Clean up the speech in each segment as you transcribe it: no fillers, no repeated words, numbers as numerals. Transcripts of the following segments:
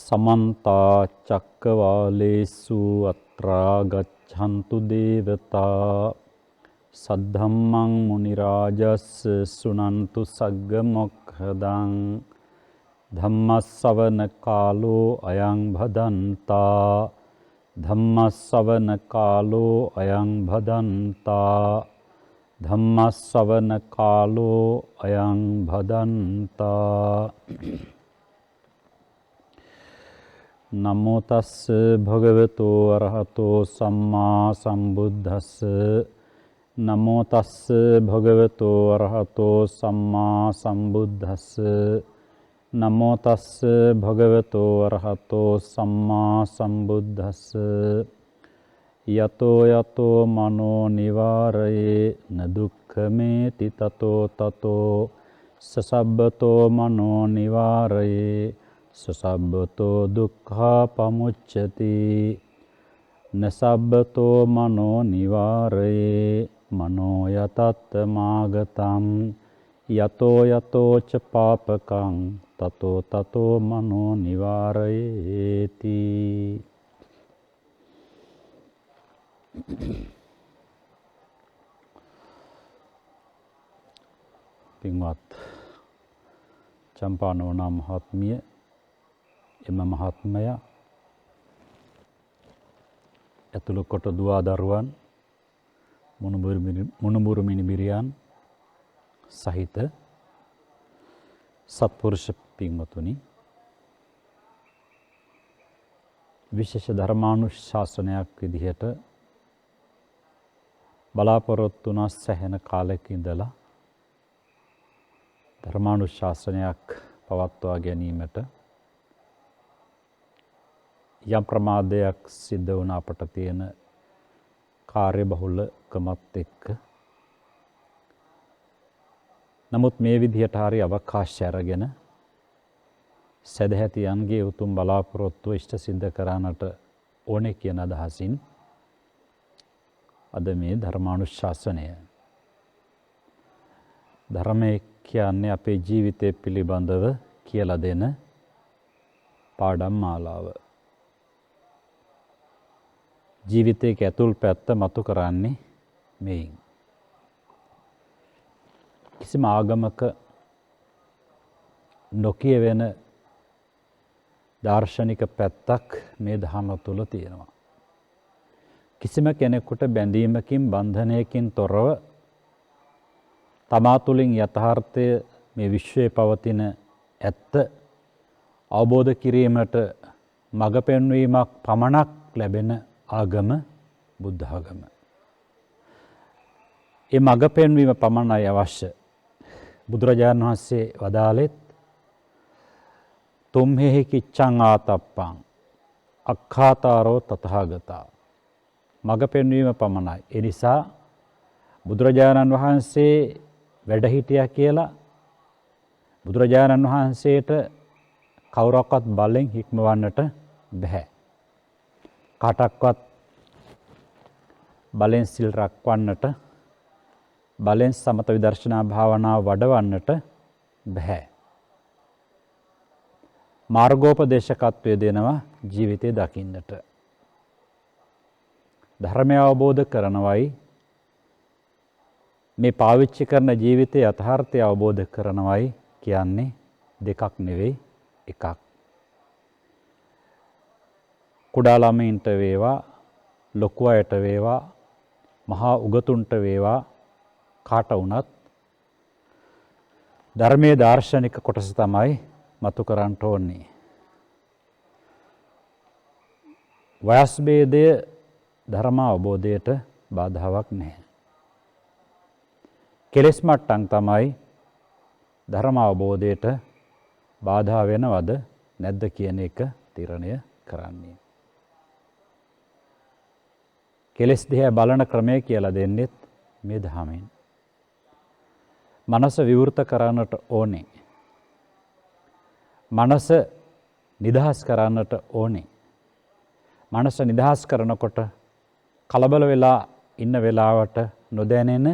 समन्ता चक्कवालेषु अत्रा गच्छन्तु देवता सद्धम्मं मुनिराजस्य शृण्वन्तु सग्गमोक्खदं धम्मस्सवन कालो अयं भदन्ता धम्मस्सवन कालो अयं भदन्ता धम्मस्सवन कालो अयं भदन्ता नमो तस् भगवतो अरहतो सम्मा सम्बुद्धस्स नमो तस् भगवतो अरहतो सम्मा सम्बुद्धस्स नमो तस् भगवतो अरहतो सम्मा सम्बुद्धस्स यतो यतो मनो निवारये न दुःखमेति ततो ततो ससब्बतो मनो निवारये ससब्बतो दुःखापमुच्यते न सब्बतो मनो निवारये मनो यतत्तमागतं यतो यतो च पापकं ततो ततो मनो निवारयेति. පින්වත් චම්පානෝනා මහත්මිය එම මහත්මය ඇතුළු කොට දුවා දරුවන් මුණුබුරු මිනිබිරියන් සහිත සත්පුරුෂ පින්වතුනි, විශේෂ ධර්මානුශාසනයක් විදිහට බලාපොරොත්තු වුණා සැහෙන කාලයක ඉඳලා ධර්මානුශාසනයක් පවත්වා ගැනීමට යම් ප්‍රමාදයක් සිද්ධ වුණ අපට තියෙන කාර්යබහුලකමත් එක්ක. නමුත් මේ විදිහට හරි අවකාශය අරගෙන සදහැතියන්ගේ උතුම් බලාපොරොත්තු ඉෂ්ට සිද්ධ කරන්නට ඕනේ කියන අදහසින් අද මේ ධර්මානුශාසනය. ධර්මය කියන්නේ අපේ ජීවිතය පිළිබඳව කියලා දෙන පාඩම් මාලාව. ජීවිතයේ ඇතුල් පැත්ත මතු කරන්නේ මේන්. කිසිම ආගමක නොකියවෙන දාර්ශනික පැත්තක් මේ ධර්ම තුල තියෙනවා. කිසිම කෙනෙකුට බැඳීමකින් බන්ධනයකින් තොරව තමා තුළින් යථාර්ථය මේ විශ්වයේ පවතින ඇත්ත අවබෝධ කිරීමට මඟ පෙන්වීමක් පමණක් ලැබෙන ආගම බුද්ධ ආගම. ඒ මඟ පෙන්වීම පමණයි අවශ්‍ය. බුදුරජාණන් වහන්සේ වදාළෙත් තුම්හෙහි කිච්ඡං ආතප්පං අක්ඛාතාරෝ තථාගතා. මඟ පෙන්වීම පමණයි. ඒ නිසා බුදුරජාණන් වහන්සේ වැඩ හිටියා කියලා බුදුරජාණන් වහන්සේට කවුරක්වත් බලෙන් හික්මවන්නට බෑ. කාටවත් බලෙන් සිල් රැකවන්නට, බලෙන් සමත විදර්ශනා භාවනාව වඩවන්නට බෑ. මාර්ගෝපදේශකත්වය දෙනවා ජීවිතේ දකින්නට. ධර්මය අවබෝධ කරනවයි මේ පාවිච්චි කරන ජීවිතයේ යථාර්ථය අවබෝධ කරනවයි කියන්නේ දෙකක් නෙවෙයි එකක්. කුඩා ළමයින්ට වේවා, ලොකු අයට වේවා, මහා උගතුන්ට වේවා, කාට වුණත් ධර්මයේ දාර්ශනික කොටස තමයි මතු කරන්න ඕනේ. වයස් භේදය ධර්ම අවබෝධයට බාධාවක් නැහැ. කෙලෙස් මට්ටම් තමයි ධර්ම අවබෝධයට බාධා වෙනවද නැද්ද කියන එක තීරණය කරන්නේ. කෙලෙස් දිහා බලන ක්‍රමය කියලා දෙන්නෙත් මේ ධර්මයෙන්. මනස විවෘත කරන්නට ඕනේ. මනස නිදහස් කරන්නට ඕනේ. මනස නිදහස් කරනකොට කලබල වෙලා ඉන්න වෙලාවට නොදැනෙන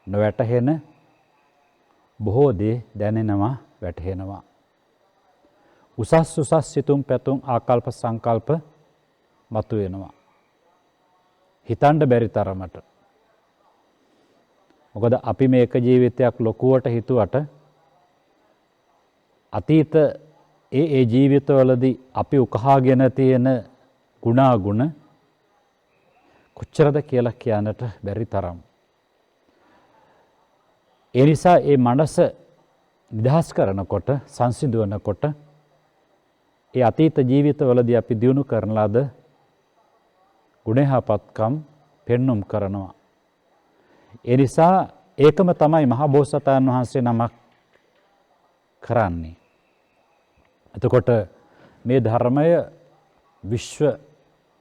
නොවැටහෙන බොහෝ දේ දැනෙනවා වැටහෙනවා. උසස් සිතුම් පැතුම් ආකල්ප සංකල්ප මතුවෙනවා. හිතන්න බැරි තරමට. මොකද අපි මේක ජීවිතයක් ලොකුවට හිතුවට අතීත ඒ ජීවිතවලදී අපි උකහාගෙන තියෙන ගුණාගුණ කොච්චරද කියලා කියන්නට බැරි තරම්. ඒ නිසා ඒ මනස නිදහස් කරනකොට සංසිඳවනකොට ඒ අතීත ජීවිතවලදී අපි දියුණු කරන ලද ගුණහපත්කම් පෙන්눔 කරනවා. ඒ නිසා ඒකම තමයි මහා බෝසතාණන් වහන්සේ නමක් කරන්නේ. එතකොට මේ ධර්මය විශ්ව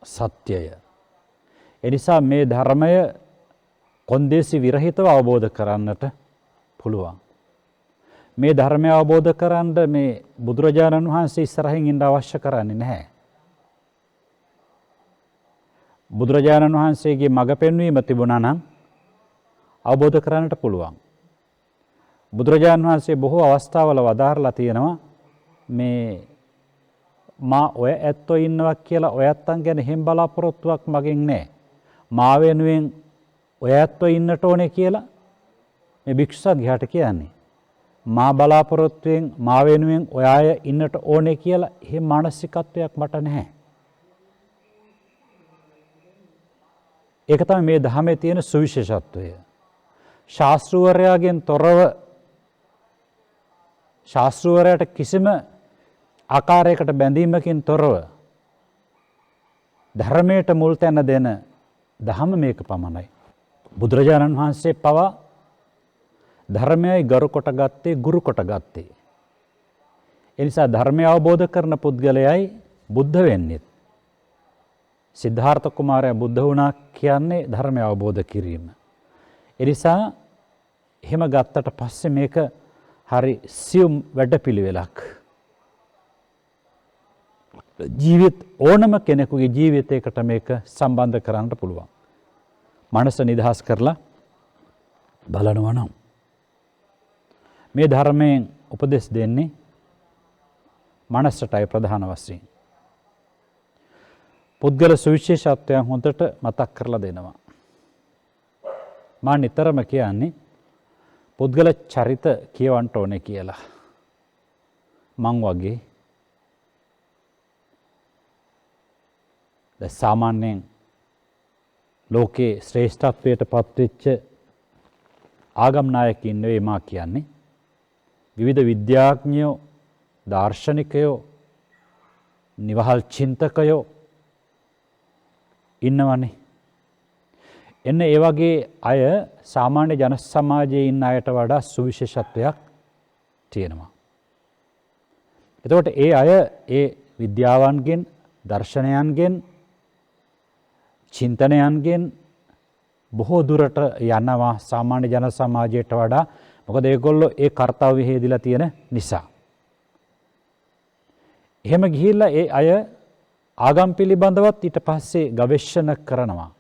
සත්‍යය. ඒ නිසා මේ ධර්මය කොන්දේසි විරහිතව අවබෝධ කරන්නට පුළුවන්. මේ ධර්මය අවබෝධ කරන්න මේ බුදුරජාණන් වහන්සේ ඉස්සරහින් ඉන්න අවශ්‍ය කරන්නේ නැහැ. බුදුරජාණන් වහන්සේගේ මඟ පෙන්වීම තිබුණා නම් අවබෝධ කරන්නට පුළුවන්. බුදුරජාණන් වහන්සේ බොහෝ අවස්ථාවල වදාරලා තියෙනවා මේ මා ඔය ඇත්තෝ ඉන්නවා කියලා ඔය ඇත්තන් ගැන හැම බලාපොරොත්තුවක් මගෙන් නැහැ. මා වෙනුවෙන් ඔය ඇත්තෝ ඉන්නට ඕනේ කියලා මේ භික්ෂුන් ගියාට කියන්නේ. මා බලාපොරොත්තුෙන් මා වෙනුවෙන් ඔය අය ඉන්නට ඕනේ කියලා එහෙම මානසිකත්වයක් මට නැහැ. ඒක තමයි මේ ධර්මයේ තියෙන සුවිශේෂත්වය. ශාස්ත්‍රවරයාගෙන් තොරව ශාස්ත්‍රවරයාට කිසිම ආකාරයකට බැඳීමකින් තොරව ධර්මයට මුල් තැන දෙන ධර්ම මේක පමණයි. බුදුරජාණන් වහන්සේ පවා ධර්මයයි ගරු කොට ගත්තේ ගුරු කොට ගත්තේ. ඒ නිසා ධර්මය අවබෝධ කරන පුද්ගලයයි බුද්ධ වෙන්නේ. සිද්ධාර්ථ කුමාරයා බුද්ධ වුණා කියන්නේ ධර්මය අවබෝධ කිරීම. ඒ නිසා එහෙම ගත්තට පස්සේ මේක හරි සියුම් වැඩපිළිවෙලක්. ඕනම කෙනෙකුගේ ජීවිතයකට මේක සම්බන්ධ කරන්න පුළුවන්. මනස නිදහස් කරලා බලනවා නම් මේ ධර්මයෙන් උපදෙස් දෙන්නේ මනසටයි ප්‍රධාන වශයෙන්. පුද්ගල සුවිශේෂත්වයන් හොඳට මතක් කරලා දෙනවා. මා නිතරම කියන්නේ පුද්ගල චරිත කියවන්න ඕනේ කියලා. මං වගේ සාමාන්‍යයෙන් ලෝකේ ශ්‍රේෂ්ඨත්වයට පත්වෙච්ච ආගම් නායකයින් නෙවෙයි මා කියන්නේ. විවිධ විද්‍යාඥයෝ, දාර්ශනිකයෝ, නිවහල් චින්තකයෝ ඉන්නවනේ. එන්න ඒ වගේ අය සාමාන්‍ය ජන සමාජයේ ඉන්න අයට වඩා සුවිශේෂත්වයක් තියෙනවා. එතකොට ඒ අය ඒ විද්‍යාවන්ගෙන්, දර්ශනයන්ගෙන්, චින්තනයන්ගෙන් බොහෝ දුරට යනවා සාමාන්‍ය ජන සමාජයට වඩා. මොකද ඒගොල්ලෝ ඒ කාර්යය හේදිලා තියෙන නිසා. එහෙම ගිහිල්ලා ඒ අය ආගම් පිළිබඳවත් ඊට පස්සේ ගවේෂණ කරනවා.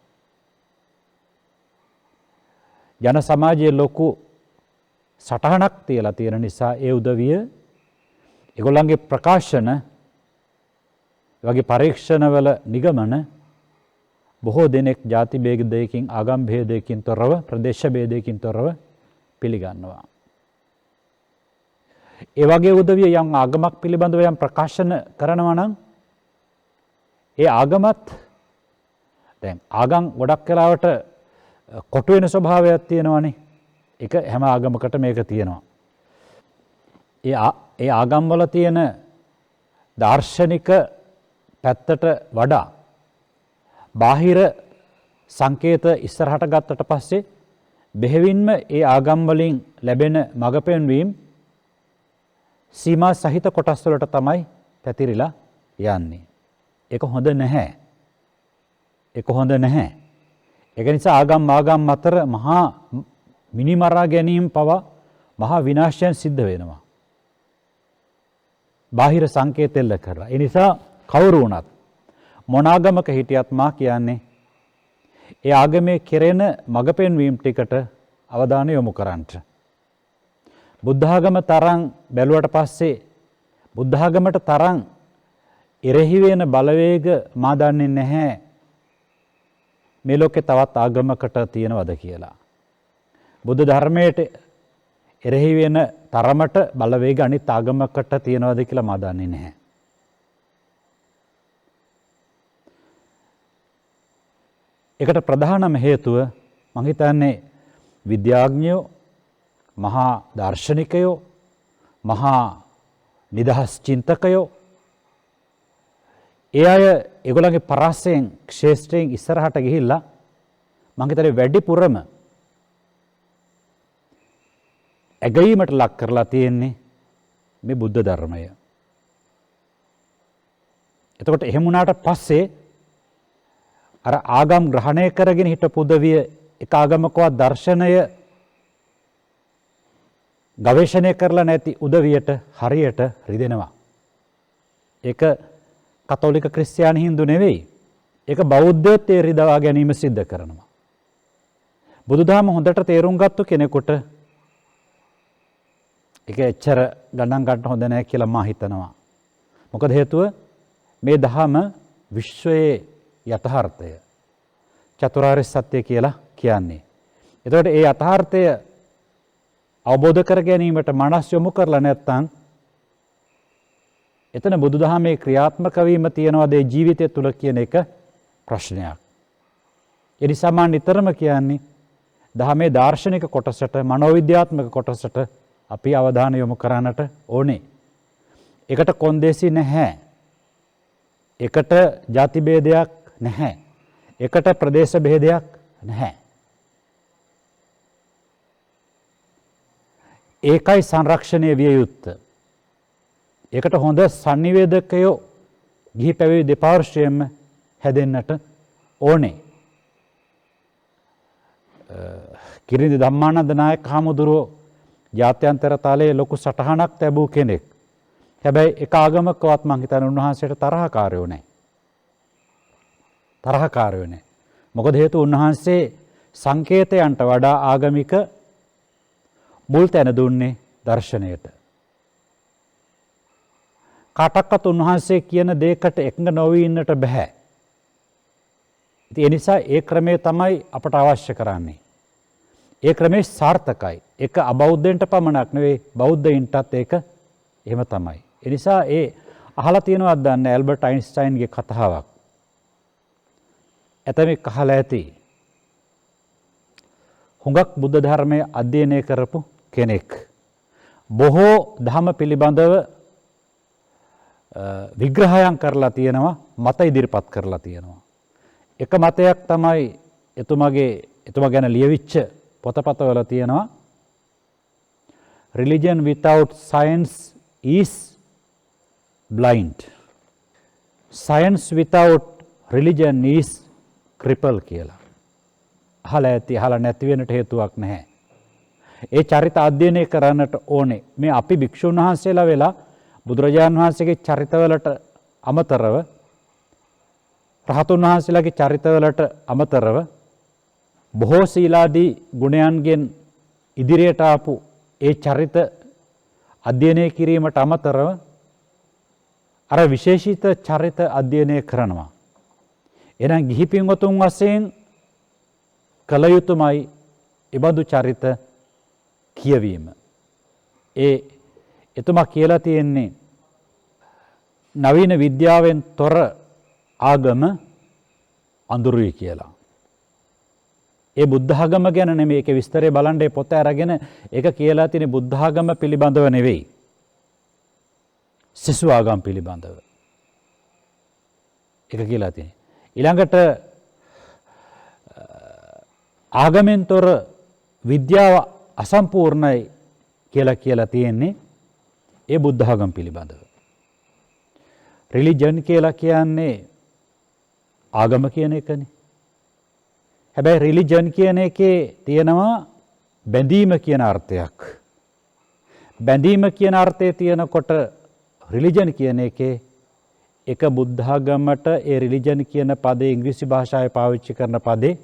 ජන සමාජයේ ලොකු සටහනක් තියලා තියෙන නිසා ඒ උදවිය ඒගොල්ලන්ගේ ප්‍රකාශන වගේ පරීක්ෂණවල නිගමන බොහෝ දෙනෙක් ಜಾති භේදයකින්, ආගම් භේදයකින් තොරව, ප්‍රදේශ භේදයකින් තොරව පිළිගන්නවා. ඒ වගේ උදවිය යම් ආගමක් පිළිබඳව යම් ප්‍රකාශන කරනවා නම් ඒ ආගමත් දැන් ආගම් ගොඩක් වෙලාවට කොටු වෙන ස්වභාවයක් තියෙනවානේ. ඒක හැම ආගමකට මේක තියෙනවා. ඒ ආගම් වල තියෙන දාර්ශනික පැත්තට වඩා බාහිර සංකේත ඉස්සරහට ගත්තට පස්සේ බෙහෙවින්ම ඒ ආගම් වලින් ලැබෙන මඟ පෙන්වීම සීමා සහිත කොටස් වලට තමයි පැතිරිලා යන්නේ. ඒක හොඳ නැහැ. ඒක හොඳ නැහැ. ඒක නිසා ආගම් අතර මහා මිනිමරා ගැනීම පවා මහා විනාශයන් සිද්ධ වෙනවා. බාහිර සංකේත එල්ල කරලා. ඒ නිසා කවුරු වුණත් මොන ආගමක හිටියත් මා කියන්නේ ඒ ආගමේ කෙරෙන මඟ පෙන්වීම ටිකට අවධානය යොමු කරන්න. බුද්ධ ආගම තරම් බැලුවට පස්සේ බුද්ධාගමට තරම් එරෙහි වෙන බලවේග මා දන්නේ නැහැ මේ ලෝකේ තවත් ආගමකට තියෙනවද කියලා. බුද්ධ ධර්මයට එරෙහි වෙන තරමට බලවේග අනිත් ආගමකට තියෙනවද කියලා මා දන්නේ නැහැ. ඒකට ප්‍රධානම හේතුව මම හිතන්නේ විද්‍යාඥයෝ, මහා දාර්ශනිකයෝ, මහා නිදහස් චින්තකයෝ ඒ අය ඒගොල්ලන්ගේ පරාසයෙන් ක්ෂේත්‍රයෙන් ඉස්සරහට ගිහිල්ලා මම හිතන්නේ වැඩිපුරම ඇගීමට ලක් කරලා තියෙන්නේ මේ බුද්ධ ධර්මය. එතකොට එහෙම වුණාට පස්සේ අර ආගම් ග්‍රහණය කරගෙන හිටපු උදවිය එක ආගමකවත් දර්ශනය ගවේෂණය කරලා නැති උදවියට හරියට රිදෙනවා. ඒක කතෝලික ක්‍රිස්තියානි හින්දු නෙවෙයි. ඒක බෞද්ධයත් ඒ රිදවා ගැනීම සිද්ධ කරනවා. බුදුදහම හොඳට තේරුම් ගත්තු කෙනෙකුට ඒක එච්චර ගණන් ගන්න හොඳ නැහැ කියලා මා හිතනවා. මොකද හේතුව මේ දහම විශ්වයේ යථාර්ථය චතුරාර්ය සත්‍ය කියලා කියන්නේ. එතකොට ඒ යථාර්ථය අවබෝධ කර ගැනීමට මනස් යොමු කරලා නැත්නම් එතන බුදුදහමේ ක්‍රියාත්මක වීම තියනවාද ඒ ජීවිතය තුළ කියන එක ප්‍රශ්නයක්. ඒ නිසා මම නිතරම කියන්නේ දහමේ දාර්ශනික කොටසට, මනෝවිද්‍යාත්මක කොටසට අපි අවධානය යොමු කරන්නට ඕනේ. ඒකට කොන්දේසි නැහැ. ඒකට ಜಾති ભેදයක් නැහැ. ඒකට ප්‍රදේශ ભેදයක් නැහැ. ඒකයි සංරක්ෂණය විය යුත්තේ. ඒකට හොඳ sannivedakayෝ ගිහි පැවිදි දෙපාර්ශ්වයෙන්ම හැදෙන්නට ඕනේ. කිරිඳි ධම්මානන්ද නායක හාමුදුරුවෝ ජාත්‍යන්තර තලයේ ලොකු සටහනක් ලැබූ කෙනෙක්. හැබැයි එක ආගමකවත් මං හිතන්නේ උන්වහන්සේට තරහකාරයෝ නැහැ. තරහකාරයෝ නැහැ. මොකද හේතුව උන්වහන්සේ සංකේතයන්ට වඩා ආගමික මුල් තැන දුන්නේ දර්ශනයට. කාටක්වත් උන්වහන්සේ කියන දෙයකට එකඟ නොවී ඉන්නට බෑ. ඉතින් ඒ නිසා ඒ ක්‍රමය තමයි අපට අවශ්‍ය කරන්නේ. ඒ ක්‍රමේ සාර්ථකයි. ඒක අබෞද්ධයන්ට පමණක් නෙවෙයි බෞද්ධයින්ටත් ඒක එහෙම තමයි. ඒ නිසා ඒ අහලා තියෙනවද දන්නේ ඇල්බර්ට් අයින්ස්ටයින්ගේ කතාවක්. ඇතමෙක් අහලා ඇති. හුඟක් බුද්ධ ධර්මයේ අධ්‍යයනය කරපු කෙනෙක්. බොහෝ ධර්ම පිළිබඳව විග්‍රහයන් කරලා තියෙනවා, මත ඉදිරිපත් කරලා තියෙනවා. එක මතයක් තමයි එතුමා ගැන ලියවිච්ච පොතපතවල තියෙනවා religion without science is blind. Science without religion is cripple කියලා. අහලා නැති වෙනට හේතුවක් නැහැ. ඒ චරිත අධ්‍යයනය කරන්නට ඕනේ. මේ අපි භික්ෂුන් වහන්සේලා වෙලා බුදුරජාණන් වහන්සේගේ චරිතවලට අමතරව, රහතුන් වහන්සේලාගේ චරිතවලට අමතරව බොහෝ සීලාදී ගුණයන්ගෙන් ඉදිරියට ආපු ඒ චරිත අධ්‍යයනය කිරීමට අමතරව අර විශේෂිත චරිත අධ්‍යයනය කරනවා. එහෙනම් ගිහි පින්වතුන් වශයෙන් කළ යුතුමයි එබඳු චරිත කියවීම. එතුමා කියලා තියෙන්නේ නවීන විද්‍යාවෙන් තොර ආගම අඳුරුයි කියලා. ඒ බුද්ධ ආගම ගැන නෙමෙයි, ඒකේ විස්තරය බලන්න ඒ පොත අරගෙන ඒක කියලා තියෙන බුද්ධ ආගම පිළිබඳව නෙවෙයි. සිසු ආගම් පිළිබඳව. ඒක කියලා තියෙන්නේ. ඊළඟට ආගමෙන් තොර විද්‍යාව අසම්පූර්ණයි කියලා තියෙන්නේ ඒ බුද්ධ ආගම පිළිබඳව. රිලිජන් කියලා කියන්නේ ආගම කියන එකනේ. හැබැයි රිලිජන් කියන එකේ තියෙනවා බැඳීම කියන අර්ථයක්. බැඳීම කියන අර්ථය තියෙනකොට රිලිජන් කියන එකේ එක බුද්ධ ආගමට ඒ රිලිජන් කියන පදේ ඉංග්‍රීසි භාෂාවේ පාවිච්චි කරන පදේ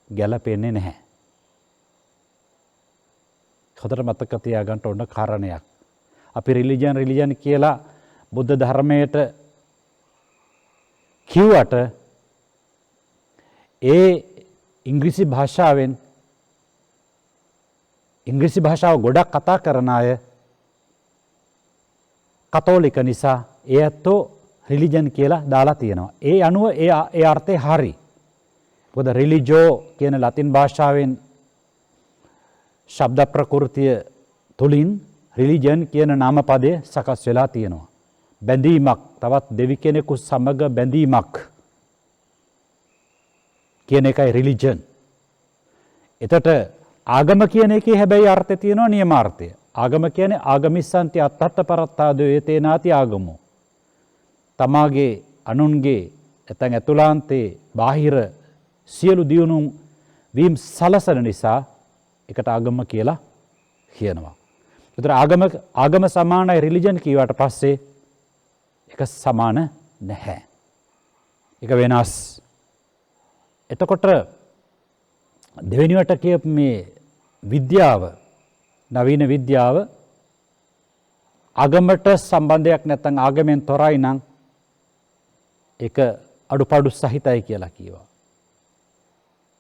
ගැලපෙන්නේ නැහැ. හොඳට මතක තියාගන්න ඕන කාරණයක්. අපි රිලිජන් කියලා බුද්ධ ධර්මයට කිව්වට ඒ ඉංග්‍රීසි භාෂාව ගොඩක් කතා කරන අය කතෝලික නිසා ඒ ඇත්තෝ රිලිජන් කියලා දාලා තියෙනවා. ඒ අනුව ඒ අර්ථය හරි. මොකද රිලිජෝ කියන ලතින් භාෂාවෙන් ශබ්ද ප්‍රකෘතිය තුලින් රිලිජන් කියන නාමපදය සකස් වෙලා තියෙනවා. බැඳීමක්, තවත් දෙවි කෙනෙකු සමග බැඳීමක් කියන එකයි රිලිජන්. එතකොට ආගම කියන එකේ හැබැයි අර්ථය තියෙනවා නියමාර්ථය. ආගම කියන්නේ ආගමිස්සන්ති අත්තත්ත පරත්තාදෝ ඒතේනාති ආගමෝ. තමාගේ අනුන්ගේ නැත්නම් ඇතුළාන්තේ බාහිර සියලු දියුණු වීම් සලසන නිසා එකට ආගම කියලා කියනවා. ඒතර ආගම සමානයි රිලිජන් කියවට පස්සේ ඒක සමාන නැහැ. ඒක වෙනස්. එතකොට දෙවෙනිවට කියපු මේ විද්‍යාව, නවීන විද්‍යාව ආගමට සම්බන්ධයක් නැත්නම් ආගමෙන් තොරයි නම් ඒක අඩුපාඩු සහිතයි කියලා කියවා.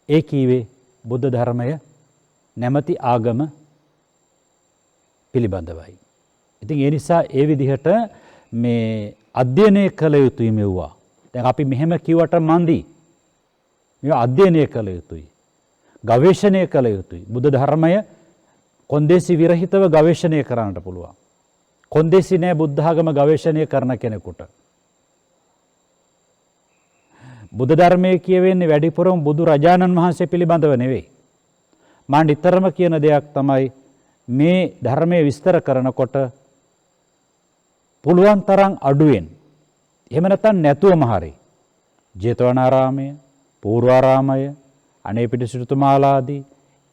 ඒ කීවේ බුද්ධ ධර්මය නැමැති ආගම පිළිබඳවයි. ඉතින් ඒ නිසා ඒ විදිහට මේ අධ්‍යයනය කළ යුතුයි මෙවුවා. දැන් අපි මෙහෙම කිව්වට මන්දි. මේවා අධ්‍යයනය කළ යුතුයි. ගවේෂණය කළ යුතුයි. බුද්ධ ධර්මය කොන්දේසි විරහිතව ගවේෂණය කරන්නට පුළුවන්. කොන්දේසි නෑ බුද්ධ ආගම ගවේෂණය කරන කෙනෙකුට. බුද්ධ ධර්මයේ කියවෙන්නේ වැඩිපුරම බුදු රජාණන් වහන්සේ පිළිබඳව නෙවෙයි. මා නිතරම කියන දෙයක් තමයි මේ ධර්මයේ විස්තර කරනකොට පුළුවන් තරම් අඩුවෙන්, එහෙම නැත්නම් නැතුවම හරි, ජේතවනාරාමය, පූර්වාරාමය, අනේපිඬු සිටුතුමාලාදී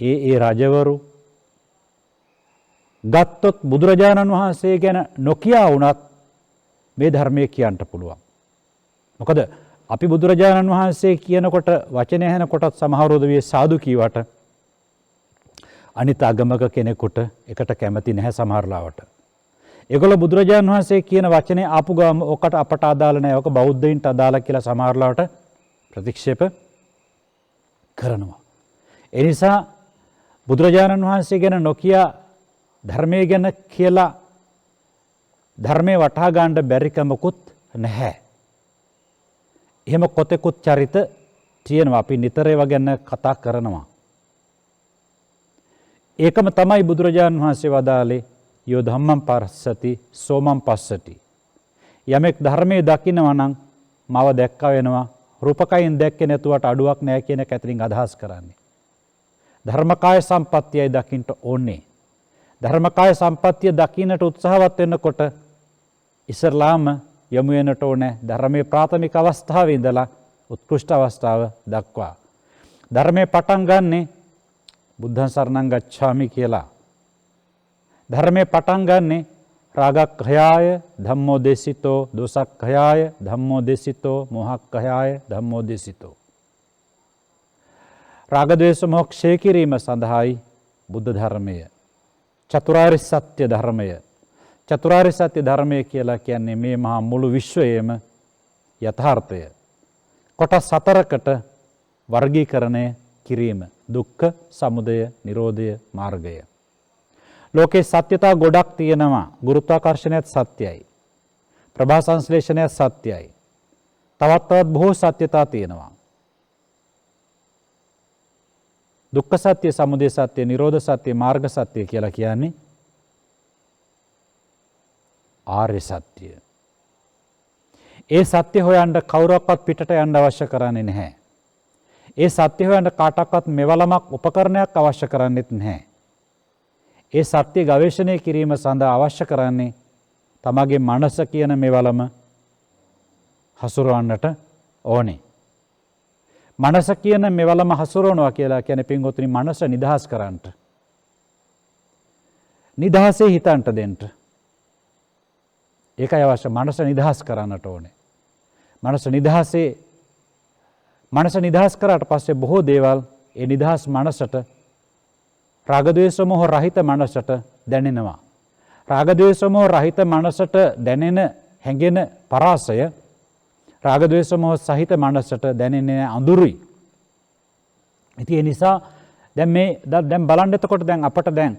ඒ රජවරු ගත්තොත් බුදුරජාණන් වහන්සේ ගැන නොකියා වුණත් මේ ධර්මයේ කියන්න පුළුවන්. මොකද අපි බුදුරජාණන් වහන්සේ කියනකොට වචනය ඇහෙනකොටත් සමහරව වේ සාදු කීවට අනිත් ආගමක කෙනෙකුට එකට කැමති නැහැ සමහරලාවට. ඒගොල්ලෝ බුදුරජාණන් වහන්සේ කියන වචනේ ආපු ගාම ඔකට අපට අදාළ නැහැ. ඔක බෞද්ධයින්ට අදාළ කියලා සමහරලාවට ප්‍රතික්ෂේප කරනවා. ඒ නිසා බුදුරජාණන් වහන්සේ ගැන නොකිය ධර්මයේ ගැන කියලා ධර්මයේ වටහා ගන්න බැරිකමකුත් නැහැ. එහෙම කොතෙකුත් චරිත තියෙනවා. අපි නිතර ඒවා ගැන කතා කරනවා. ඒකම තමයි බුදුරජාණන් වහන්සේ වදාළේ යෝ ධම්මං පස්සති සෝමං පස්සති. යමෙක් ධර්මයේ දකිනවා නම් මව දැක්කා වෙනවා. රූපකයෙන් දැක්කේ නැතුවට අඩුවක් නැහැ කියන කැතරින් අදහස් කරන්නේ. ධර්මකාය සම්පත්තියයි දකින්න ඕනේ. ධර්මකාය සම්පත්තිය දකින්නට උත්සාහවත් වෙනකොට ඉස්සරලාම යමු වෙනට ඕනේ ධර්මයේ ප්‍රාථමික අවස්ථාවේ ඉඳලා උත්කෘෂ්ඨ අවස්ථාව දක්වා. ධර්මයේ පටන් ගන්නේ බුද්ධං සරණං ගච්ඡාමි කියලා. ධර්මයේ පටන් ගන්නේ රාගක්ඛයාය ධම්මෝ දේසිතෝ, දෝසක්ඛයාය ධම්මෝ දේසිතෝ, මෝහක්ඛයාය ධම්මෝ දේසිතෝ. රාග ද්වේෂ මොහ ක්ෂය කිරීම සඳහායි බුද්ධ ධර්මය. චතුරාර්ය සත්‍ය ධර්මය. චතුරාර්ය සත්‍ය ධර්මය කියලා කියන්නේ මේ මහා මුළු විශ්වයේම යථාර්ථය. කොටස් 4කට වර්ගීකරණය කිරීම. දුක්ඛ, සමුදය, නිරෝධය, මාර්ගය. ලෝකේ සත්‍යතා ගොඩක් තියෙනවා. ගුරුත්වාකර්ෂණයත් සත්‍යයි. ප්‍රභා සංශ්ලේෂණයත් සත්‍යයි. තවත් බොහෝ සත්‍යතා තියෙනවා. දුක්ඛ සත්‍ය, සමුදය සත්‍ය, නිරෝධ සත්‍ය, මාර්ග සත්‍ය කියලා කියන්නේ ආර්ය සත්‍ය. ඒ සත්‍ය හොයන්න කවුරක්වත් පිටට යන්න අවශ්‍ය කරන්නේ නැහැ. ඒ සත්‍ය හොයන්න කාටවත් මෙවලමක් උපකරණයක් අවශ්‍ය කරන්නේත් නැහැ. ඒ සත්‍ය ගවේෂණය කිරීම සඳහා අවශ්‍ය කරන්නේ තමගේ මනස කියන මෙවලම හසුරවන්නට ඕනේ. මනස කියන මෙවලම හසුරවනවා කියලා කියන්නේ පින්වතුනි මනස නිදහස් කරන්නට. නිදහසේ හිතන්නට දෙන්න. ඒකයි අවශ්‍ය. මනස නිදහස් කරන්නට ඕනේ. මනස නිදහස් කරාට පස්සේ බොහෝ දේවල් ඒ නිදහස් මනසට රාග ද්වේෂ මොහ රහිත මනසට දැනෙනවා. රාග ද්වේෂ මොහ රහිත මනසට දැනෙන හැඟෙන පරාසය රාග ද්වේෂ මොහ සහිත මනසට දැනෙන අඳුරුයි. ඉතින් ඒ නිසා දැන් බලන්න එතකොට දැන් අපට දැන්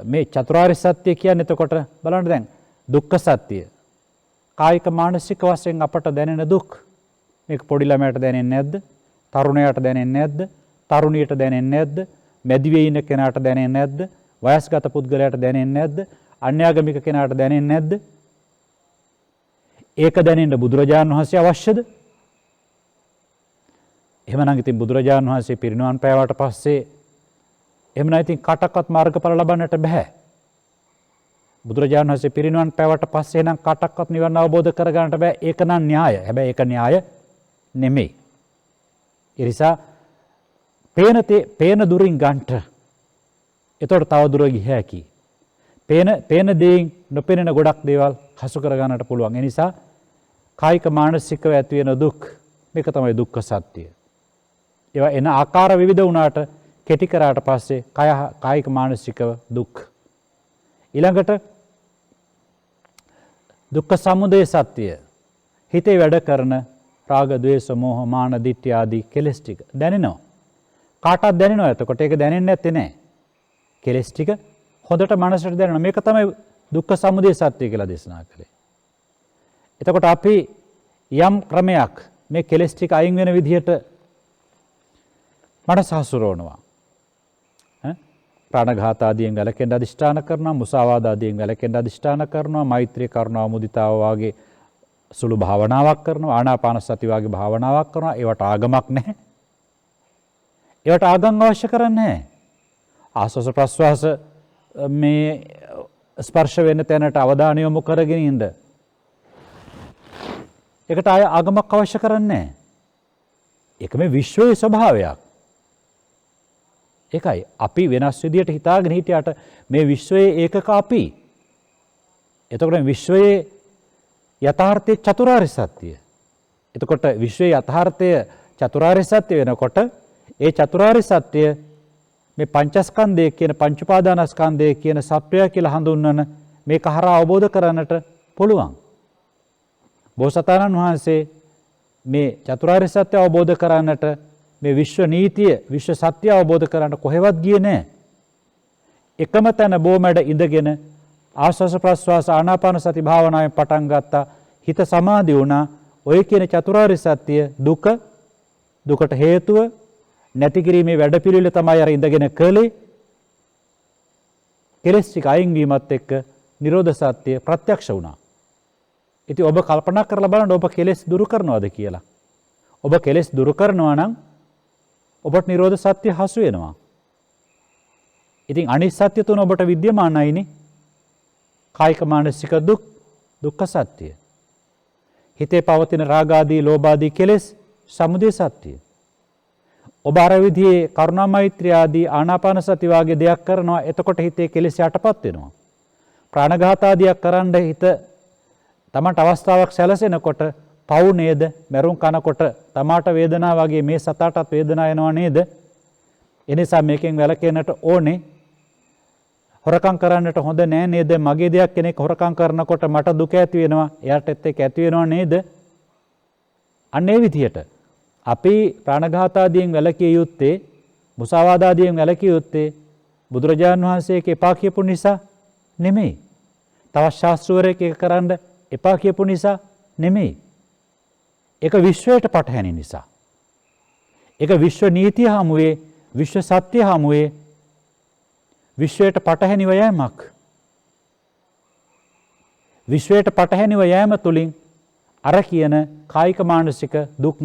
මේ චතුරාර්ය සත්‍ය කියන්නේ එතකොට බලන්න දැන් දුක්ඛ සත්‍ය. කායික මානසික වශයෙන් අපට දැනෙන දුක්. මේක පොඩි ළමයට දැනෙන්නේ නැද්ද? තරුණයාට දැනෙන්නේ නැද්ද? තරුණියට දැනෙන්නේ නැද්ද? මැදිවේ ඉන්න කෙනාට දැනෙන්නේ නැද්ද? වයස්ගත පුද්ගලයාට දැනෙන්නේ නැද්ද? අන්‍යාගමික කෙනාට දැනෙන්නේ නැද්ද? ඒක දැනෙන්න බුදුරජාණන් වහන්සේ අවශ්‍යද? එහෙමනම් ඉතින් බුදුරජාණන් වහන්සේ පිරිනිවන් පෑවට පස්සේ එහෙමනම් ඉතින් කටක්වත් මාර්ගඵල ලබන්නට බෑ. බුදුරජාණන් වහන්සේ පිරිනිවන් පෑවට පස්සේ නම් කටක්වත් නිවන අවබෝධ කරගන්නට බෑ. ඒක නම් න්‍යාය. හැබැයි ඒක න්‍යාය නෙමෙයි. ඒ නිසා පේන දුරින් ගන්නට එතකොට තව දුර ගිය හැකි. පේන දේෙන් නොපෙනෙන ගොඩක් දේවල් හසු කර ගන්නට පුළුවන්. ඒ නිසා කායික මානසිකව ඇති වෙන දුක් මේක තමයි දුක්ඛ සත්‍ය. ඒවා එන ආකාර විවිධ වුණාට කෙටි කරාට පස්සේ කායික මානසිකව දුක්. ඊළඟට දුක්ඛ සමුදය සත්‍ය. හිතේ වැඩ කරන රාග, ද්වේෂ, මෝහ, මාන, දිට්ඨි ආදී කෙලෙස් ටික දැනෙනවා. කාටවත් දැනෙනවා. එතකොට ඒක දැනෙන්නේ නැත්තේ නෑ. කෙලෙස් ටික හොඳට මනසට දැනෙනවා. මේක තමයි දුක්ඛ සමුදය සත්‍ය කියලා දේශනා කළේ. එතකොට අපි යම් ක්‍රමයක් මේ කෙලෙස් ටික අයින් වෙන විදිහට මනස හසුරවනවා. ප්‍රාණඝාත ආදියෙන් වැළකෙන්න අධිෂ්ඨාන කරනවා, මුසාවාද ආදියෙන් වැළකෙන්න අධිෂ්ඨාන කරනවා, මෛත්‍රී, කරුණා, මුදිතාව වාගේ සුළු භාවනාවක් කරනවා, ආනාපාන සති වාගේ භාවනාවක් කරනවා. ඒවට ආගමක් නැහැ. ඒවට ආගම් අවශ්‍ය කරන්නේ නැහැ. ආස්වාස ප්‍රස්වාස මේ ස්පර්ශ වෙන තැනට අවධානය යොමු කරගෙන ඉන්න. ඒකට ආය ආගමක් අවශ්‍ය කරන්නේ නැහැ. ඒක මේ විශ්වයේ ස්වභාවයක්. ඒකයි අපි වෙනස් විදියට හිතාගෙන හිටියට මේ විශ්වයේ ඒකක අපි. එතකොට විශ්වයේ යථාර්ථයේ චතුරාර්ය සත්‍ය. එතකොට විශ්වයේ යථාර්ථය චතුරාර්ය සත්‍ය වෙනකොට ඒ චතුරාර්ය සත්‍ය මේ පංචස්කන්ධය කියන පංච උපාදානස්කන්ධය කියන සත්‍යය කියලා හඳුන්වන මේක හරහා අවබෝධ කරගන්නට පුළුවන්. බෝසතාණන් වහන්සේ මේ චතුරාර්ය සත්‍ය අවබෝධ කරගන්නට මේ විශ්ව නීතිය, විශ්ව සත්‍ය අවබෝධ කරගන්න කොහෙවත් ගියේ නැහැ. එකම තැන බොමැඩ ඉඳගෙන ආස්වාස ප්‍රස්වාස ආනාපාන සති භාවනාවෙන් පටන් ගත්තා. හිත සමාධි වුණා. ඔය කියන චතුරාර්ය සත්‍ය දුකට හේතුව නැති කිරීමේ වැඩපිළිවෙල තමයි අර ඉඳගෙන කළේ. කෙලෙස් ටික අයින් වීමත් එක්ක නිරෝධ සත්‍ය ප්‍රත්‍යක්ෂ වුණා. ඉතින් ඔබ කල්පනා කරලා බලන්න ඔබ කෙලෙස් දුරු කරනවද කියලා. ඔබ කෙලෙස් දුරු කරනවා නම් ඔබට නිරෝධ සත්‍ය හසු වෙනවා. ඉතින් අනිත් සත්‍ය තුන ඔබට විද්‍යමානයිනේ. කායික මානසික දුක්ඛ සත්‍ය. හිතේ පවතින රාග ආදී, ලෝභ ආදී කෙලෙස් සමුදය සත්‍ය. ඔබ අර විදිහේ කරුණා මෛත්‍රිය ආදී ආනාපාන සති වාගේ දෙයක් කරනවා. එතකොට හිතේ කෙලෙස් යටපත් වෙනවා. ප්‍රාණඝාත ආදියක් කරන්න හිත තමට අවස්ථාවක් සැලසෙනකොට පව් නේද? මරුන් කනකොට තමාට වේදනාව වගේ මේ සතාටත් වේදනාව එනවා නේද? එනිසා මේකෙන් වැළකෙන්නට ඕනේ. හොරකම් කරන්නට හොඳ නෑ නේද? මගේ දෙයක් කෙනෙක් හොරකම් කරනකොට මට දුක ඇති වෙනවා. එයාටත් ඒක ඇති වෙනව නේද? අන්න ඒ විදිහට අපි ප්‍රාණඝාත ආදියෙන් වැළකිය යුත්තේ, මුසාවාද ආදියෙන් වැළකිය යුත්තේ බුදුරජාණන් වහන්සේක එපා කියපු නිසා නෙමෙයි. තවත් ශාස්ත්‍රවරයෙක් ඒක කරන්න එපා කියපු නිසා නෙමෙයි. ඒක විශ්වයට පටහැනි නිසා. ඒක විශ්ව නීතිය හමුවේ, විශ්ව සත්‍ය හමුවේ විශ්වයට පටහැනිව යෑමක්. විශ්වයට පටහැනිව යෑම තුළින් අර කියන කායික මානසික දුක්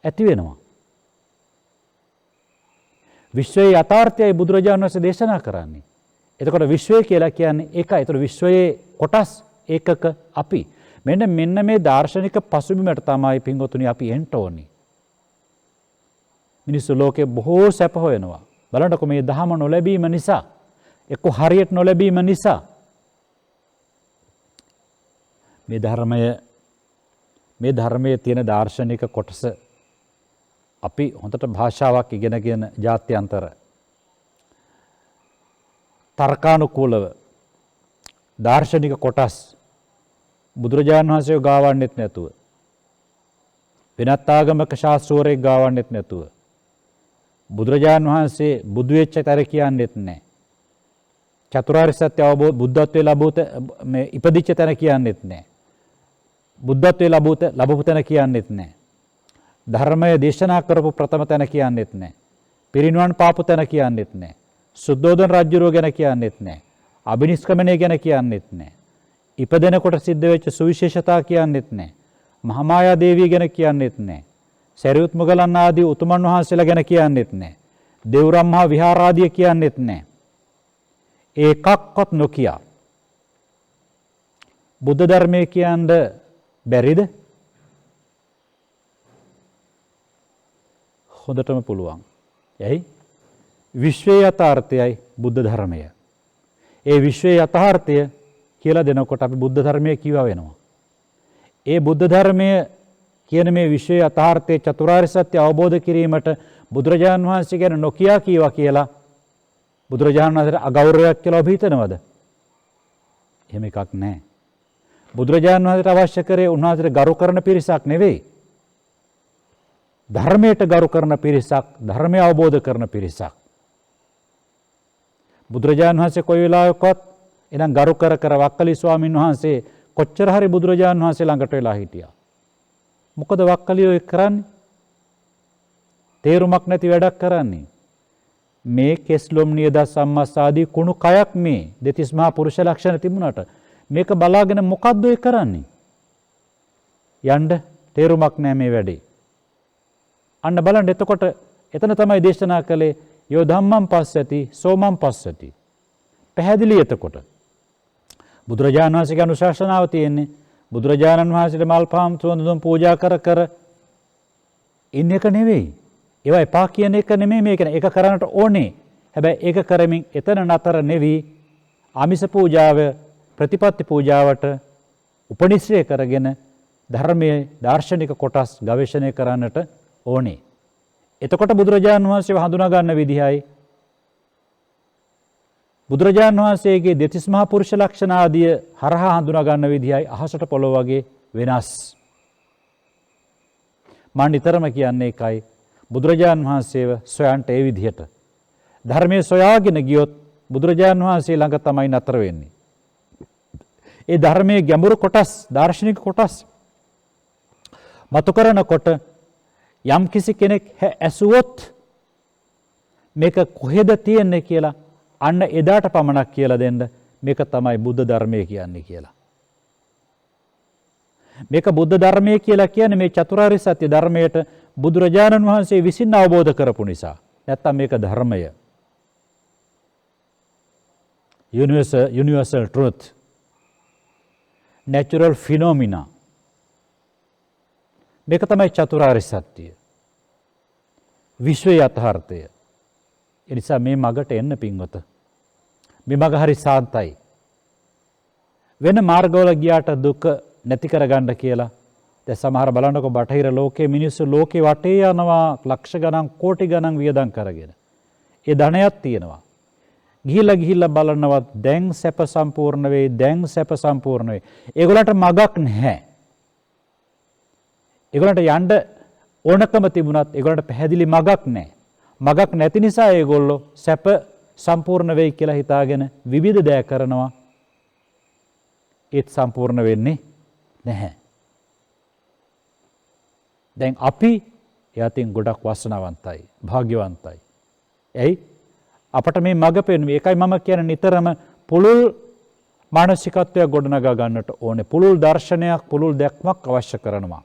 ඇති වෙනවා. විශ්වයේ යථාර්ථයයි බුදුරජාණන් වහන්සේ දේශනා කරන්නේ. එතකොට විශ්වය කියලා කියන්නේ ඒකයි. ඒතර විශ්වයේ කොටස් ඒකක අපි. මෙන්න මේ දාර්ශනික පසුබිමට තමයි පින්වතුනි අපි එන්න ඕනේ. මිනිස්සු ලෝකේ බොහෝ සැප හොයනවා. බලන්නකො මේ දහම නොලැබීම නිසා, එක්ක හරියට නොලැබීම නිසා මේ ධර්මයේ තියෙන දාර්ශනික කොටස අපි හොඳට භාෂාවක් ඉගෙනගෙන ජාත්‍යන්තර තර්කානුකූලව දාර්ශනික කොටස් බුදුරජාණන් වහන්සේ ගාවන්නෙත් නැතුව, වෙනත් ආගමක ශාස්ත්‍රවරයෙක් ගාවන්නෙත් නැතුව, බුදුරජාණන් වහන්සේ බුදු වෙච්ච තැන කියන්නෙත් නැහැ. චතුරාර්ය සත්‍ය අවබෝධ බුද්ධත්වයේ ලැබුත මේ ඉපදිච්ච තැන කියන්නෙත් නැහැ. බුද්ධත්වයේ ලැබුත තැන කියන්නෙත් නැහැ. ධර්මය දේශනා කරපු ප්‍රථම තැන කියන්නෙත් නැහැ. පිරිනිවන් පාපු තැන කියන්නෙත් නැහැ. සුද්ධෝදන රජුරෝ ගැන කියන්නෙත් නැහැ. අබිනිෂ්ක්‍මණය ගැන කියන්නෙත් නැහැ. ඉපදෙනකොට සිද්ධ වෙච්ච සුවිශේෂතා කියන්නෙත් නැහැ. මහාමායා දේවිය ගැන කියන්නෙත් නැහැ. සරියුත් මුගලන් ආදී උතුමන් වහන්සේලා ගැන කියන්නෙත් නැහැ. දේවරම් මහා විහාරාදිය කියන්නෙත් නැහැ. ඒකක්වත් නොකිය බුද්ධ ධර්මයේ කියන්න බැරිද? හොඳටම පුළුවන්. එයි විශ්වයේ යථාර්ථයයි බුද්ධ ධර්මය. ඒ විශ්වයේ යථාර්ථය කියලා දෙනකොට අපි බුද්ධ ධර්මය කියවා වෙනවා. ඒ බුද්ධ ධර්මය කියන මේ විශ්වයේ යථාර්ථයේ චතුරාර්ය සත්‍ය අවබෝධ කිරීමට බුදුරජාණන් වහන්සේ ගැන නොකියා කීවා කියලා බුදුරජාණන් වහන්සේට අගෞරවයක් කියලා ඔබ හිතනවද? එහෙම එකක් නැහැ. බුදුරජාණන් වහන්සේට අවශ්‍ය කරේ උන්වහන්සේට ගරු කරන පිරිසක් නෙවෙයි. ධර්මයට ගරු කරන පිරිසක්, ධර්මය අවබෝධ කරන පිරිසක්. බුදුරජාණන් වහන්සේ කොයි වෙලාවකවත් එනම් ගරු කර වක්කලි ස්වාමීන් වහන්සේ කොච්චර හරි බුදුරජාණන් වහන්සේ ළඟට වෙලා හිටියා. මොකද වක්කලියෝ ඒක කරන්නේ? තේරුමක් නැති වැඩක් කරන්නේ. මේ කෙස්ලොම් නියද සම්මස් ආදී කුණු කයක් මේ දෙතිස් මහා පුරුෂ ලක්ෂණ තිබුණාට මේක බලාගෙන මොකද්ද ඒ කරන්නේ? යන්න තේරුමක් නැහැ මේ වැඩේ. අන්න බලන්න එතකොට එතන තමයි දේශනා කළේ යෝ ධම්මං පස්සති සෝමං පස්සති. පැහැදිලි එතකොට. බුදුරජාණන් වහන්සේගේ අනුශාසනාව තියෙන්නේ බුදුරජාණන් වහන්සේට මල් පාම් සුවඳ දුම් පූජා කර ඉන්න එක නෙවෙයි. ඒවා එපා කියන එක නෙමෙයි මේක. ඒක කරන්නට ඕනේ. හැබැයි ඒක කරමින් එතන නතර නෙවි ආමිස පූජාව ප්‍රතිපත්ති පූජාවට උපනිශ්‍රය කරගෙන ධර්මයේ දාර්ශනික කොටස් ගවේෂණය කරන්නට ඕනේ. එතකොට බුදුරජාණන් වහන්සේව හඳුනා ගන්න විදිහයි බුදුරජාණන් වහන්සේගේ දෙතිස් මහා පුරුෂ ලක්ෂණ ආදිය හරහා හඳුනා ගන්න විදිහයි අහසට පොළොව වගේ වෙනස්. මම නිතරම කියන්නේ ඒකයි බුදුරජාණන් වහන්සේව සොයන්ට ඒ විදිහට ධර්මයේ සොයාගෙන ගියොත් බුදුරජාණන් වහන්සේ ළඟ තමයි නතර වෙන්නේ. ඒ ධර්මයේ ගැඹුරු කොටස්, දාර්ශනික කොටස් මතු කරනකොට යම් කිසි කෙනෙක් ඇසුවොත් මේක කොහෙද තියෙන්නේ කියලා අන්න එදාට පමණක් කියලා දෙන්න මේක තමයි බුද්ධ ධර්මය කියන්නේ කියලා. මේක බුද්ධ ධර්මය කියලා කියන්නේ මේ චතුරාර්ය සත්‍ය ධර්මයට බුදුරජාණන් වහන්සේ විසින් අවබෝධ කරපු නිසා. නැත්තම් මේක ධර්මය. Universal truth. Natural phenomena. මේක තමයි චතුරාර්ය සත්‍ය. විශ්වයේ යථාර්ථය. ඒ නිසා මේ මගට එන්න පින්වත. මේ මග හරි සාන්තයි. වෙන මාර්ගවල ගියාට දුක නැති කරගන්න කියලා දැන් සමහර බලන්නකො බටහිර ලෝකයේ මිනිස්සු ලෝකේ වටේ යනවා ලක්ෂ ගණන් කෝටි ගණන් වියදම් කරගෙන. ඒ ධනයක් තියෙනවා. ගිහිල්ලා බලනවත් දැන් සැප සම්පූර්ණ වෙයි, දැන් සැප සම්පූර්ණ වෙයි. ඒගොල්ලන්ට මගක් නැහැ. ඒගොල්ලන්ට යන්න ඕනකම තිබුණත් ඒගොල්ලන්ට පැහැදිලි මගක් නැහැ. මගක් නැති නිසා ඒගොල්ලෝ සැප සම්පූර්ණ වෙයි කියලා හිතාගෙන විවිධ දෑ කරනවා. ඒත් සම්පූර්ණ වෙන්නේ නැහැ. දැන් අපි යතින් ගොඩක් වාසනාවන්තයි, භාග්‍යවන්තයි. ඇයි? අපට මේ මඟ පෙන්වීම. ඒකයි මම කියන්නේ නිතරම පුළුල් මානසිකත්වයක් ගොඩනගා ගන්නට ඕනේ. පුළුල් දර්ශනයක්, පුළුල් දැක්මක් අවශ්‍ය කරනවා.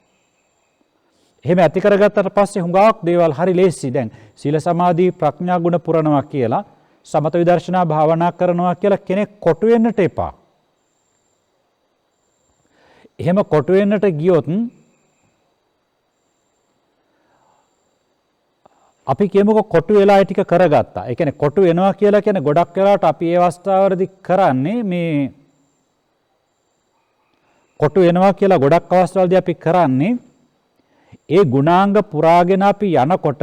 එහෙම ඇති කරගත්තට පස්සේ හුඟක් දේවල් හරි ලේසි. දැන් සීල සමාධි ප්‍රඥා ගුණ පුරනවා කියලා සමත විදර්ශනා භාවනා කරනවා කියලා කෙනෙක් කොටු වෙන්නට එපා. එහෙම කොටු වෙන්නට ගියොත් අපි කියමුකෝ කොටු වෙලා ටික කරගත්තා. ඒ කියන්නේ කොටු වෙනවා කියලා කියන්නේ ගොඩක් වෙලාවට අපි ඒ අවස්ථාවවලදී කරන්නේ මේ කොටු වෙනවා කියලා ගොඩක් අවස්ථාවලදී අපි කරන්නේ ඒ ගුණාංග පුරාගෙන අපි යනකොට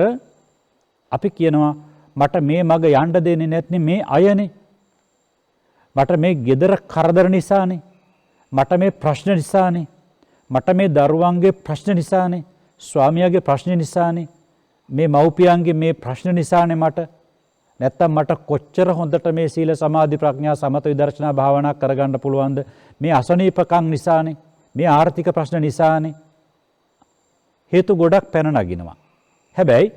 අපි කියනවා මට මේ මග යන්න දෙන්නේ නැත්නම් මේ අයනේ. මට මේ gedara කරදර නිසානේ. මට මේ ප්‍රශ්න නිසානේ. මට මේ දරුවන්ගේ ප්‍රශ්න නිසානේ. ස්වාමියාගේ ප්‍රශ්න නිසානේ. මේ මව්පියන්ගේ මේ ප්‍රශ්න නිසානේ මට. නැත්තම් මට කොච්චර හොඳට මේ සීල සමාධි ප්‍රඥා සමත විදර්ශනා භාවනා කරගන්න පුළුවන්ද? මේ අසනීපකම් නිසානේ. මේ ආර්ථික ප්‍රශ්න නිසානේ. හේතු ගොඩක් පැන නගිනවා. හැබැයි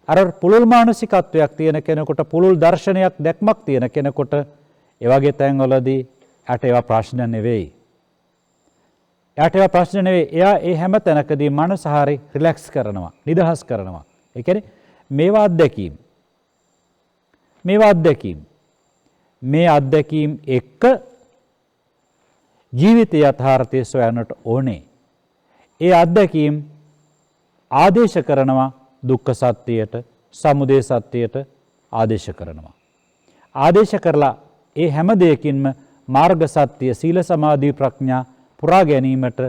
අර පුළුල් මානසිකත්වයක් තියෙන කෙනෙකුට, පුළුල් දර්ශනයක් දැක්මක් තියෙන කෙනෙකුට ඒ වගේ තැන්වලදී යට ඒවා ප්‍රශ්න නෙවෙයි. යට ඒවා ප්‍රශ්න නෙවෙයි. එයා ඒ හැම තැනකදී මනස හරි රිලැක්ස් කරනවා, නිදහස් කරනවා. ඒ කියන්නේ මේවා අත්දැකීම්. මේ අත්දැකීම් එක්ක ජීවිතය යථාර්ථය සොයන්නට ඕනේ. ඒ අත්දැකීම් ආදේශ කරනවා දුක්ඛ සත්‍යයට, සමුදය සත්‍යයට ආදේශ කරනවා. ආදේශ කරලා ඒ හැම දෙයකින්ම මාර්ග සත්‍ය, සීල සමාධි ප්‍රඥා පුරා ගැනීමට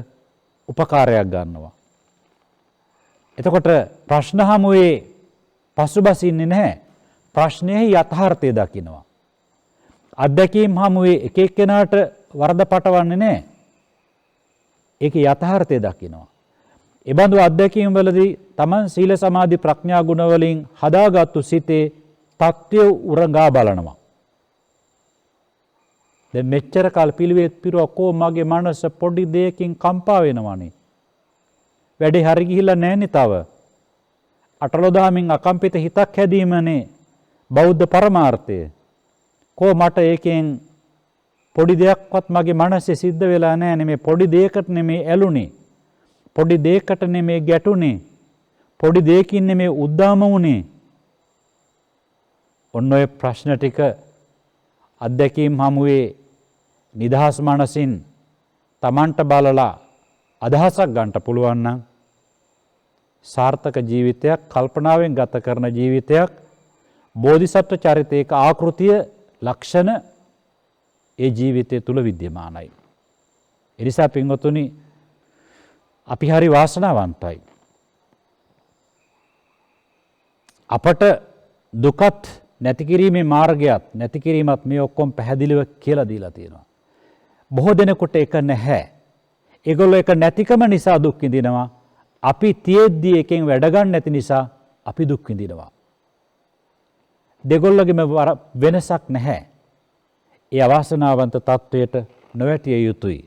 උපකාරයක් ගන්නවා. එතකොට ප්‍රශ්න හමුවේ පසුබසින්නේ නැහැ. ප්‍රශ්නයේ යථාර්ථය දකිනවා. අත්දැකීම් හමුවේ එක එක්කෙනාට වරද පටවන්නේ නැහැ. ඒකේ යථාර්ථය දකිනවා. ඒ බඳු අත්දැකීම් වලදී තමන් සීල සමාධි ප්‍රඥා ගුණ වලින් හදාගත්තු සිතේ තත්ත්වය උරඟා බලනවා. දැන් මෙච්චර කල් පිළිවෙත් පිරුවකෝ මගේ මනස පොඩි දෙයකින් කම්පා වෙනවනේ. වැඩේ හරි ගිහිල්ලා නැන්නේ තව. අටලොදාමින් අකම්පිත හිතක් හැදීමනේ බෞද්ධ පරමාර්ථය. කෝ මට ඒකෙන් පොඩි දෙයක්වත් මගේ මනසේ සිද්ධ වෙලා නැහැ නේ. මේ පොඩි දෙයකට නෙමේ ඇලුනේ. පොඩි දෙයකට නෙමේ ගැටුනේ. පොඩි දෙයකින් නෙමේ උද්දාම වුනේ. ඔන්න ඔය ප්‍රශ්න ටික අත්දැකීම් හමුවේ නිදහස් මනසින් Tamanට බලලා අදහසක් ගන්න පුළුවන් නම් සාර්ථක ජීවිතයක්, කල්පනාවෙන් ගත කරන ජීවිතයක්, බෝධිසත්ව චරිතයක ආකෘතිය, ලක්ෂණ ඒ ජීවිතය තුල විද්‍යමානයි. ඒ නිසා පින්වතුනි අපි හරි වාසනාවන්තයි. අපට දුකත් නැති කිරීමේ මාර්ගයත් නැති කිරීමත් මේ ඔක්කොම පැහැදිලිව කියලා දීලා තියෙනවා. බොහෝ දෙනෙකුට ඒක නැහැ. ඒගොල්ලෝ ඒක නැතිකම නිසා දුක් විඳිනවා. අපි තියෙද්දි එකෙන් වැඩ ගන්න නැති නිසා අපි දුක් විඳිනවා. දෙගොල්ලගෙම වෙනසක් නැහැ. ඒ අවාසනාවන්ත තත්වයට නොවැටිය යුතුයි.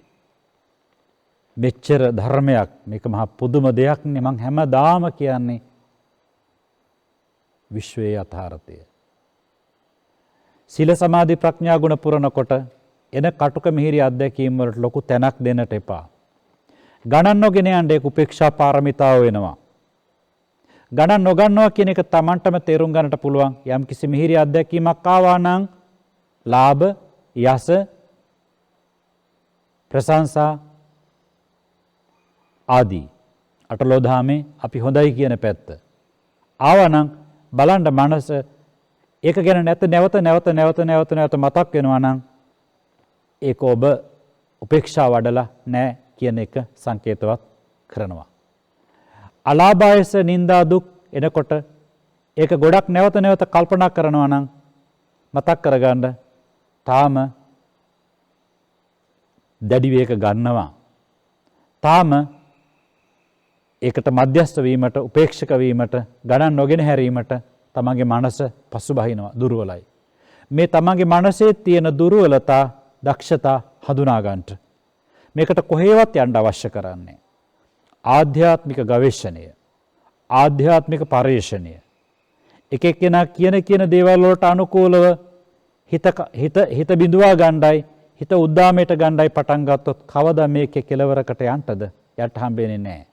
මෙච්චර ධර්මයක්, මේක මහා පුදුම දෙයක් නේ. මං හැමදාම කියන්නේ විශ්වයේ යථාර්ථය. සීල සමාධි ප්‍රඥා ගුණ පුරනකොට එන කටුක මිහිරි අත්දැකීම් වලට ලොකු තැනක් දෙන්නට එපා. ගණන් නොගෙන යන්න ඒක උපේක්ෂා පාරමිතාව වෙනවා. ගණන් නොගන්නවා කියන එක Tamanටම තේරුම් ගන්නට පුළුවන්. යම් කිසි මිහිරි අත්දැකීමක් ආවා නම් ලාභ, යස, ප්‍රශංසා ආදී අටලොදාමේ අපි හොඳයි කියන පැත්ත ආවනම් බලන්න මනස ඒක ගැන නැවත මතක් වෙනවා නම් ඒක ඔබ උපේක්ෂා වඩලා නැහැ කියන එක සංකේතවත් කරනවා. අලාභයස නිന്ദා දුක් එනකොට ඒක ගොඩක් නැවත කල්පනා කරනවා නම් මතක් කරගන්න තාම දැඩි වේග ගන්නවා. තාම ඒකට මධ්‍යස්ථ වීමට, උපේක්ෂක වීමට, ගණන් නොගෙන හැරීමට තමන්ගේ මනස පසුබහිනවා, දුර්වලයි. මේ තමන්ගේ මනසේ තියෙන දුර්වලතා, දක්ෂතා හඳුනා ගන්නට මේකට කොහේවත් යන්න අවශ්‍ය කරන්නේ ආධ්‍යාත්මික ගවේෂණය, ආධ්‍යාත්මික පරිශ්‍රණය. එක එක්කෙනා කියන දේවල් වලට අනුකූලව හිත බිඳුවා ගණ්ඩයි, හිත උද්දාමයට ගණ්ඩයි පටන් ගත්තොත් කවදා මේකේ කෙලවරකට යන්නද? යට හම්බෙන්නේ නැහැ.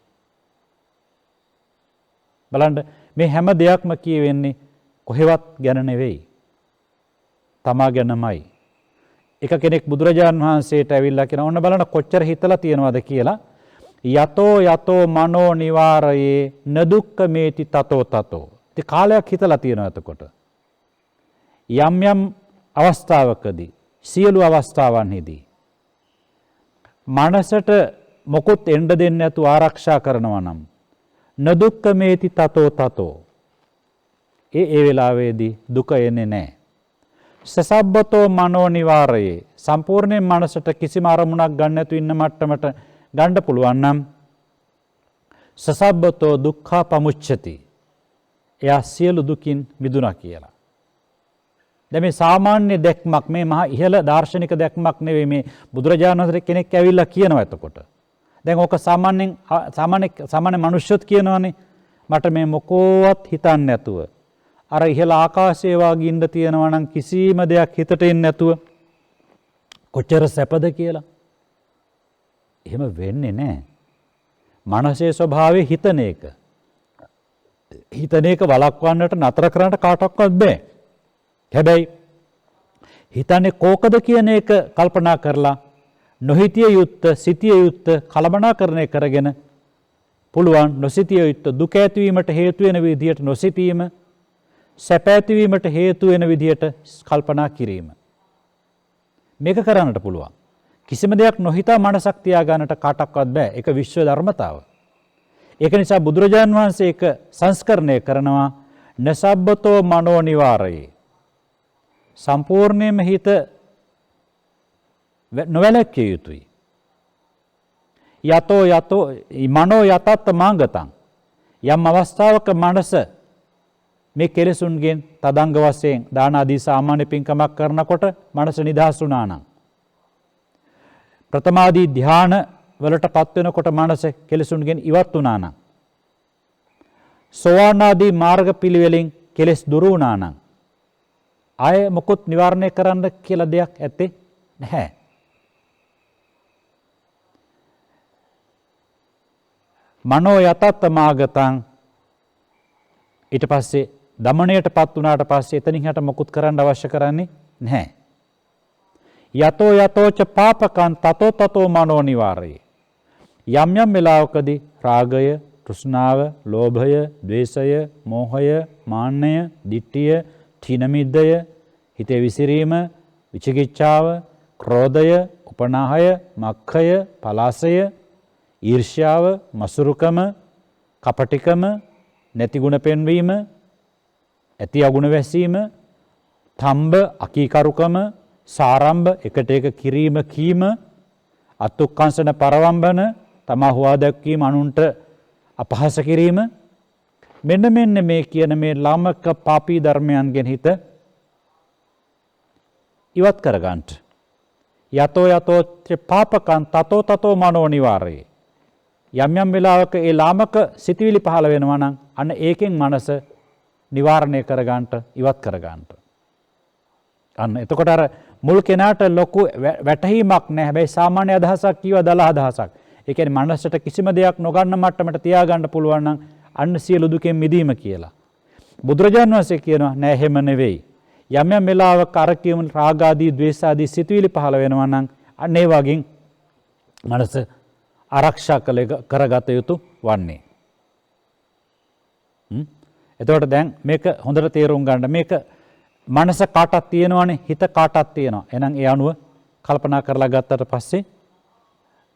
බලන්න මේ හැම දෙයක්ම කියවෙන්නේ කොහෙවත් ගැන නෙවෙයි. තමා ගැනමයි. එක කෙනෙක් බුදුරජාණන් වහන්සේට ඇවිල්ලා කියන ඕන්න බලන්න කොච්චර හිතලා තියනවද කියලා. යතෝ මනෝ නිවාරයේ නදුක්ඛ මේති තතෝ. ඉතින් කාලයක් හිතලා තියනවා එතකොට. යම් අවස්ථාවකදී, සියලු අවස්ථාවන්හිදී මනසට මොකොත් එන්න දෙන්නේ නැතුව ආරක්ෂා කරනවා නම් නදුක්ඛ මේති තතෝ. ඒ වෙලාවේදී දුක එන්නේ නැහැ. සසබ්බතෝ මනෝ නිවාරයේ සම්පූර්ණයෙන් මනසට කිසිම අරමුණක් ගන්න නැතුව ඉන්න මට්ටමට ගන්න පුළුවන් නම් සසබ්බතෝ දුක්ඛා පමුච්ඡති. එයා සියලු දුකින් මිදුණා කියලා. දැන් මේ සාමාන්‍ය දැක්මක්, මේ මහා ඉහළ දාර්ශනික දැක්මක් නෙවෙයි මේ බුදුරජාණන් වහන්සේ කෙනෙක් ඇවිල්ලා කියනවා එතකොට. දැන් ඕක සාමාන්‍ය මනුෂ්‍යත් කියනවානේ මට මේ මොකෝවත් හිතන්නේ නැතුව අර ඉහළ ආකාශයේ වාගේ ඉන්න තියෙනවා නම් කිසිම දෙයක් හිතට එන්නේ නැතුව කොච්චර සැපද කියලා. එහෙම වෙන්නේ නැහැ. මනසේ ස්වභාවය හිතන එක. හිතන එක වළක්වන්නට නතර කරන්නට කාටවත් බෑ. හැබැයි හිතන්නේ කෝකද කියන එක කල්පනා කරලා නොහිතිය යුත්ත සිතිය යුත්ත කලබනාකරණය කරගෙන පුළුවන් නොසිතිය යුත්ත දුක ඇතිවීමට හේතු වෙන විදිහට නොසිතීම, සැප ඇතිවීමට හේතු වෙන විදිහට කල්පනා කිරීම. මේක කරන්නට පුළුවන්. කිසිම දෙයක් නොහිතා මනසක් තියාගන්නට කාටවත් බෑ. ඒක විශ්ව ධර්මතාව. ඒක නිසා බුදුරජාන් වහන්සේ ඒක සංස්කරණය කරනවා නසබ්බතෝ මනෝ නිවාරයේ. සම්පූර්ණයෙන්ම හිත නොවැළැක්විය යුතුයි. යතෝ මනෝ යතත් මාංගතං. යම් අවස්ථාවක මනස මේ කෙලෙසුන්ගෙන් තදංග වශයෙන් දාන ආදී සාමාන්‍ය පින්කමක් කරනකොට මනස නිදහස් වුණා නම්, ප්‍රථමාදී ධ්‍යාන වලටපත් වෙනකොට මනස කෙලෙසුන්ගෙන් ඉවත් වුණා නම්, සෝවාන් ආදී මාර්ග පිළිවෙලින් කෙලෙස් දුරු වුණා නම් ආය මොකොත් නිවාරණය කරන්න කියලා දෙයක් ඇත්තේ නැහැ. මනෝ යතත් මාගතං. ඊට පස්සේ දමණයටපත් වුණාට පස්සේ එතනින් හට මොකුත් කරන්න අවශ්‍ය කරන්නේ නැහැ. යතෝ යතෝච පාපකං තතෝ තතෝ මනෝ නිවාරේ. යම් යම් වෙලාවකදී රාගය, තෘෂ්ණාව, ලෝභය, ද්වේෂය, මෝහය, මාන්නය, ditthිය, ඨිනමිද්ධය, හිතේ විසිරීම, විචිකිච්ඡාව, ක්‍රෝධය, උපනාහය, මක්ඛය, පලාසය, ඊර්ෂ්‍යාව, මසුරුකම, කපටිකම, නැති ගුණ පෙන්වීම, ඇති අගුණ වැසීම, තම්බ අකීකරුකම, සාරම්භ එකට එක කිරීම කීම, අත්ුක්කංශන පරවම්බන තමා හුවා දැක්වීම, අනුන්ට අපහාස කිරීම, මෙන්න මේ කියන මේ ලාමක පාපී ධර්මයන්ගෙන් හිත ඉවත් කරගන්නට. යතෝ යතෝ පාපකං තතෝ තතෝ මනෝ නිවාරේ. යම් යම් වෙලාවක ඒ ලාමක සිතවිලි පහළ වෙනවා නම් අන්න ඒකෙන් මනස නිවාරණය කරගන්නට, ඉවත් කරගන්නට. අන්න එතකොට අර මුල් කෙනාට ලොකු වැටහීමක් නැහැ. හැබැයි සාමාන්‍ය අදහසක් කියව දල අදහසක්. ඒ කියන්නේ මනසට කිසිම දෙයක් නොගන්න මට්ටමට තියාගන්න පුළුවන් නම් අන්න සියලු දුකෙන් මිදීම කියලා. බුදුරජාණන් වහන්සේ කියනවා නෑ එහෙම නෙවෙයි. යම් යම් වෙලාවක අර කියමු රාග ආදී, ද්වේෂ ආදී සිතුවිලි පහළ වෙනවා නම් අන්න ඒ වගේ මනස ආරක්ෂා කරගත යුතු වන්නේ. එතකොට දැන් මේක හොඳට තේරුම් ගන්න. මේක මනස කාටක් තියෙනවනේ, හිත කාටක් තියෙනවා. එහෙනම් ඒ අනුව කල්පනා කරලා ගත්තට පස්සේ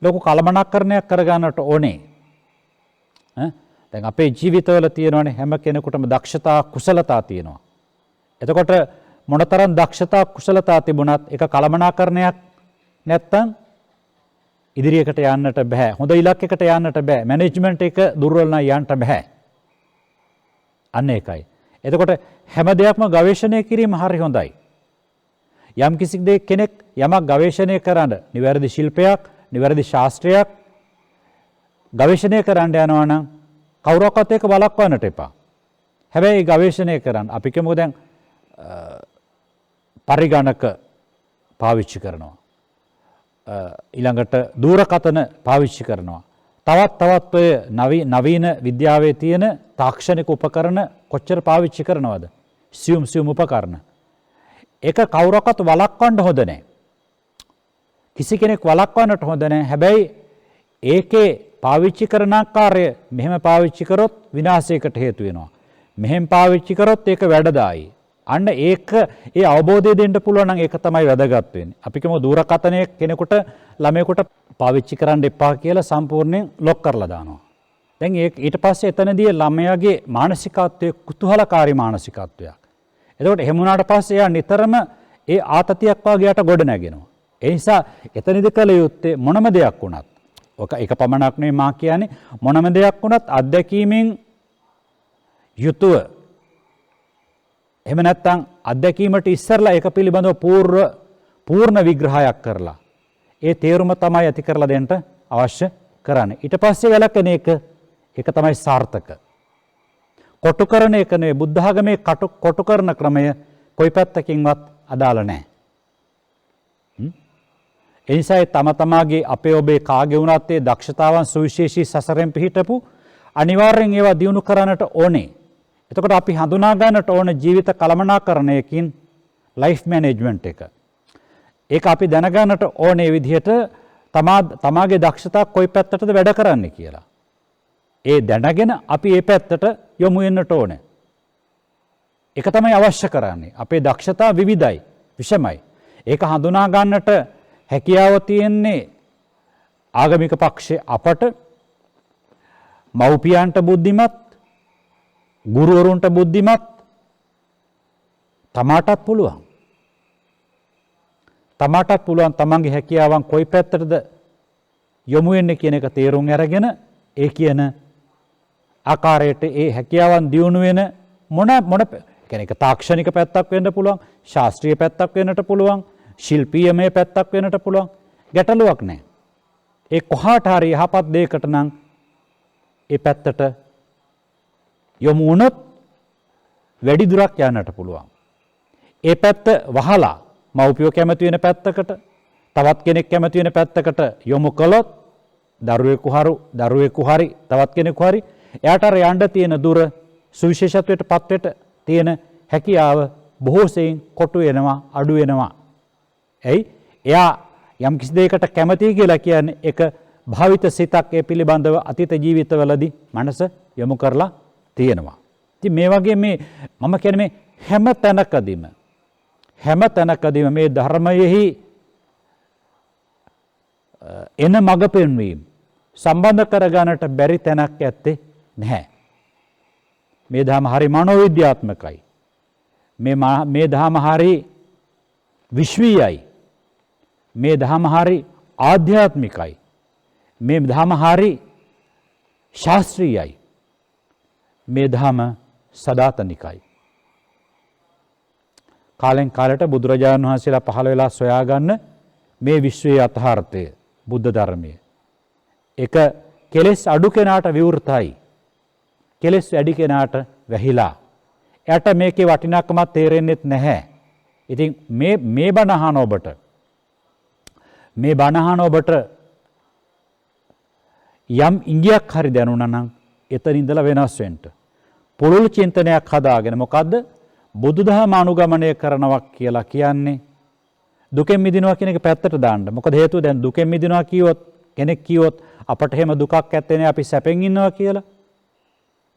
ලොකු කලමනාකරණයක් කරගන්නට ඕනේ. දැන් අපේ ජීවිතවල තියෙනවනේ හැම කෙනෙකුටම දක්ෂතා, කුසලතා තියෙනවා. එතකොට මොනතරම් දක්ෂතා, කුසලතා තිබුණත් ඒක කලමනාකරණයක් නැත්තම් ඉදිරියකට යන්නට බෑ. හොඳ ඉලක්කයකට යන්නට බෑ. මැනේජ්මන්ට් එක දුර්වල නම් යන්න බෑ. අන්න ඒකයි. එතකොට හැම දෙයක්ම ගවේෂණය කිරීම හරි හොඳයි. යම් කිසි කෙනෙක් යමක් ගවේෂණය කරන්න, නිවැරදි ශිල්පයක්, නිවැරදි ශාස්ත්‍රයක් ගවේෂණය කරන්න යනවා නම් කවුරක්වත් ඒක වළක්වන්නට එපා. හැබැයි ගවේෂණය කරන්න අපි කියමුකෝ දැන් පරිගණක පාවිච්චි කරනවා. ඊළඟට දුරකථන පාවිච්චි කරනවා. තවත් ඔය නවීන විද්‍යාවේ තියෙන තාක්ෂණික උපකරණ කොච්චර පාවිච්චි කරනවද? සියුම් උපකරණ. ඒක කවුරක්වත් වළක්වන්න හොඳ නැහැ. කිසි කෙනෙක් වළක්වන්නට හොඳ නැහැ. හැබැයි ඒකේ පාවිච්චි කරන ආකාරය මෙහෙම පාවිච්චි කරොත් විනාශයකට හේතු වෙනවා. මෙහෙම පාවිච්චි කරොත් ඒක වැඩදායි. අන්න ඒක ඒ අවබෝධය දෙන්න පුළුවන් නම් ඒක තමයි වැදගත් වෙන්නේ. අපි කියමු දුරකථනය කෙනෙකුට ළමයෙකුට පාවිච්චි කරන්න එපා කියලා සම්පූර්ණයෙන් ලොක් කරලා දානවා. දැන් ඊට පස්සේ එතනදී ළමයාගේ මානසිකත්වයේ කුතුහලකාරී මානසිකත්වයක්. එතකොට එහෙම වුණාට පස්සේ එයා නිතරම ඒ ආතතියක් වගේ යට ගොඩ නැගෙනවා. ඒ නිසා එතනදි කළ යුත්තේ මොනම දෙයක් වුණත් ඔක එක පමණක් නෙවෙයි මා කියන්නේ මොනම දෙයක් වුණත් අත්දැකීමෙන් යුතුව එහෙම නැත්නම් අත්දැකීමට ඉස්සරලා ඒක පිළිබඳව පූර්ණ විග්‍රහයක් කරලා ඒ තේරුම තමයි ඇති කරලා දෙන්න අවශ්‍ය කරන්නේ. ඊට පස්සේ වැළකෙන එක තමයි සාර්ථක. කොටු කරන එක නෙවෙයි බුද්ධ ආගමේ කොටු කරන ක්‍රමය කොයි පැත්තකින්වත් අදාළ නැහැ. ඒ නිසා තම තමාගේ අපේ ඔබේ කාගේ වුණත් ඒ දක්ෂතාවන් සුවිශේෂී සසරෙන් පිහිටපු අනිවාර්යෙන් ඒවා දියුණු කරන්නට ඕනේ. එතකොට අපි හඳුනා ගන්නට ඕන ජීවිත කළමනාකරණයකින් ලයිෆ් මැනේජ්මන්ට් එක. ඒක අපි දැනගන්නට ඕනේ විදිහට තමාගේ දක්ෂතා කොයි පැත්තටද වැඩ කරන්නේ කියලා. ඒ දැනගෙන අපි ඒ පැත්තට යොමු වෙන්නට ඕනේ. ඒක තමයි අවශ්‍ය කරන්නේ. අපේ දක්ෂතා විවිධයි, විෂමයි. ඒක හඳුනා ගන්නට හැකියාව තියෙන්නේ ආගමික පක්ෂයේ අපට මව්පියන්ට බුද්ධිමත්, ගුරුවරුන්ට බුද්ධිමත් තමාටත් පුළුවන්. තමාටත් පුළුවන් තමන්ගේ හැකියාවන් කොයි පැත්තටද යොමු වෙන්නේ කියන එක තේරුම් අරගෙන ඒ කියන ආකාරයට ඒ හැකියාවන් දියුණු වෙන මොන කියන්නේ ඒක තාක්ෂණික පැත්තක් වෙන්න පුළුවන්, ශාස්ත්‍රීය පැත්තක් වෙන්නට පුළුවන්, ශිල්පීයමය පැත්තක් වෙන්නට පුළුවන්. ගැටලුවක් නැහැ. ඒ කොහාට හරි යහපත් දෙයකට නම් ඒ පැත්තට යොමු වුණොත් වැඩි දුරක් යන්නට පුළුවන්. ඒ පැත්ත වහලා මව්පියෝ කැමති වෙන පැත්තකට තවත් කෙනෙක් කැමති වෙන පැත්තකට යොමු කළොත් දරුවෙකු හරි තවත් කෙනෙකු හරි එයාට අර යන්න තියෙන දුර සුවිශේෂත්වයට පත්වෙට තියෙන හැකියාව බොහෝ සෙයින් කොටු වෙනවා, අඩු වෙනවා. එයි එයා යම් කිසි දෙයකට කැමතියි කියලා කියන්නේ එක භාවිත සිතක් ඒ පිළිබඳව අතීත ජීවිතවලදී මනස යොමු කරලා තියෙනවා. ඉතින් මේ වගේ මම කියන්නේ මේ හැම තැනකදීම මේ ධර්මයෙහි එන මඟ පෙන්වීම සම්බන්ධ කරගන්නට බැරි තැනක් ඇත්තේ නැහැ. මේ ධර්ම හරි මනෝවිද්‍යාත්මකයි. මේ ධර්ම හරි විශ්වීයයි. මේ ධර්ම හරි ආධ්‍යාත්මිකයි. මේ ධර්ම හරි ශාස්ත්‍රීයයි. මේ ධර්ම සදාතනිකයි. කාලෙන් කාලට බුදුරජාණන් වහන්සේලා පහළ වෙලා සොයාගන්න මේ විශ්වයේ යථාර්ථය බුද්ධ ධර්මය. ඒක කෙලෙස් අඩු කෙනාට විවෘතයි. කෙලෙස් වැඩි කෙනාට වැහිලා. එයාට මේකේ වටිනාකමක් තේරෙන්නේ නැහැ. ඉතින් මේ බණ අහන ඔබට යම් ඉංගියක් හරි දැනුණා නම් එතන ඉඳලා වෙනස් වෙන්න. පුළුල් චින්තනයක් හදාගෙන මොකද්ද? බුදුදහම අනුගමනය කරනවා කියලා කියන්නේ දුකෙන් මිදෙනවා කියන එක පැත්තට දාන්න. මොකද හේතුව දැන් දුකෙන් මිදෙනවා කියොත් කෙනෙක් කියොත් අපට එහෙම දුකක් ඇත්තේ නැහැ අපි සැපෙන් ඉන්නවා කියලා.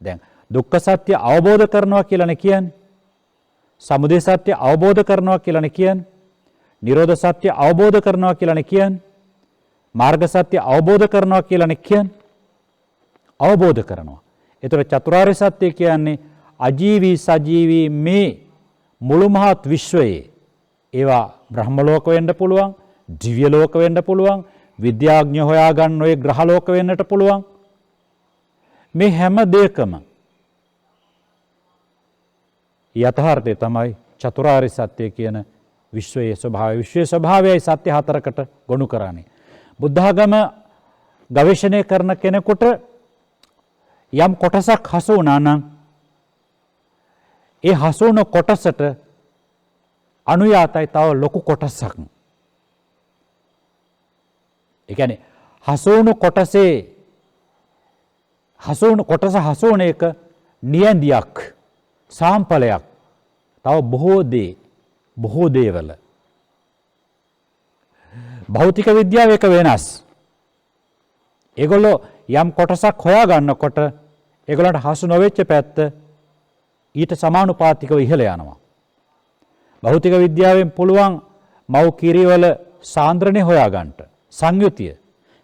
දැන් දුක්ඛ සත්‍ය අවබෝධ කරනවා කියලානේ කියන්නේ. සමුදය සත්‍ය අවබෝධ කරනවා කියලානේ කියන්නේ. නිරෝධ සත්‍ය අවබෝධ කරනවා කියලානේ කියන්නේ. මාර්ග සත්‍ය අවබෝධ කරනවා කියලානේ කියන්නේ. අවබෝධ කරනවා. ඒතර චතුරාර්ය සත්‍ය කියන්නේ අජීවී සජීවී මේ මුළු මහත් විශ්වයේ ඒවා බ්‍රහ්ම ලෝක වෙන්න පුළුවන්, දිව්‍ය ලෝක වෙන්න පුළුවන්, විද්‍යාඥයෝ හොයාගන්න ඔය ග්‍රහ ලෝක වෙන්නට පුළුවන්. මේ හැම දෙයකම යථාර්ථය තමයි චතුරාර්ය සත්‍ය කියන විශ්වයේ ස්වභාවය. විශ්වයේ ස්වභාවයයි සත්‍ය හතරකට ගොනු කරන්නේ. බුද්ධ ආගම ගවේෂණය කරන කෙනෙකුට යම් කොටසක් හසු වුණා නම් ඒ හසු වුණ කොටසට අනුයාතයි තව ලොකු කොටසක්. ඒ කියන්නේ හසු වුණ කොටස හසු වුණ එක නියැන්දියක්, සාම්පලයක්. තව බොහෝ දේවල භෞතික විද්‍යාව එක වෙනස්. ඒගොල්ලෝ යම් කොටසක් හොයා ගන්නකොට ඒගොල්ලන්ට හසු නොවෙච්ච පැත්ත ඊට සමානුපාතිකව ඉහළ යනවා. භෞතික විද්‍යාවෙන් පුළුවන් මව් කිරිවල සාන්ද්‍රණය හොයාගන්න, සංයුතිය.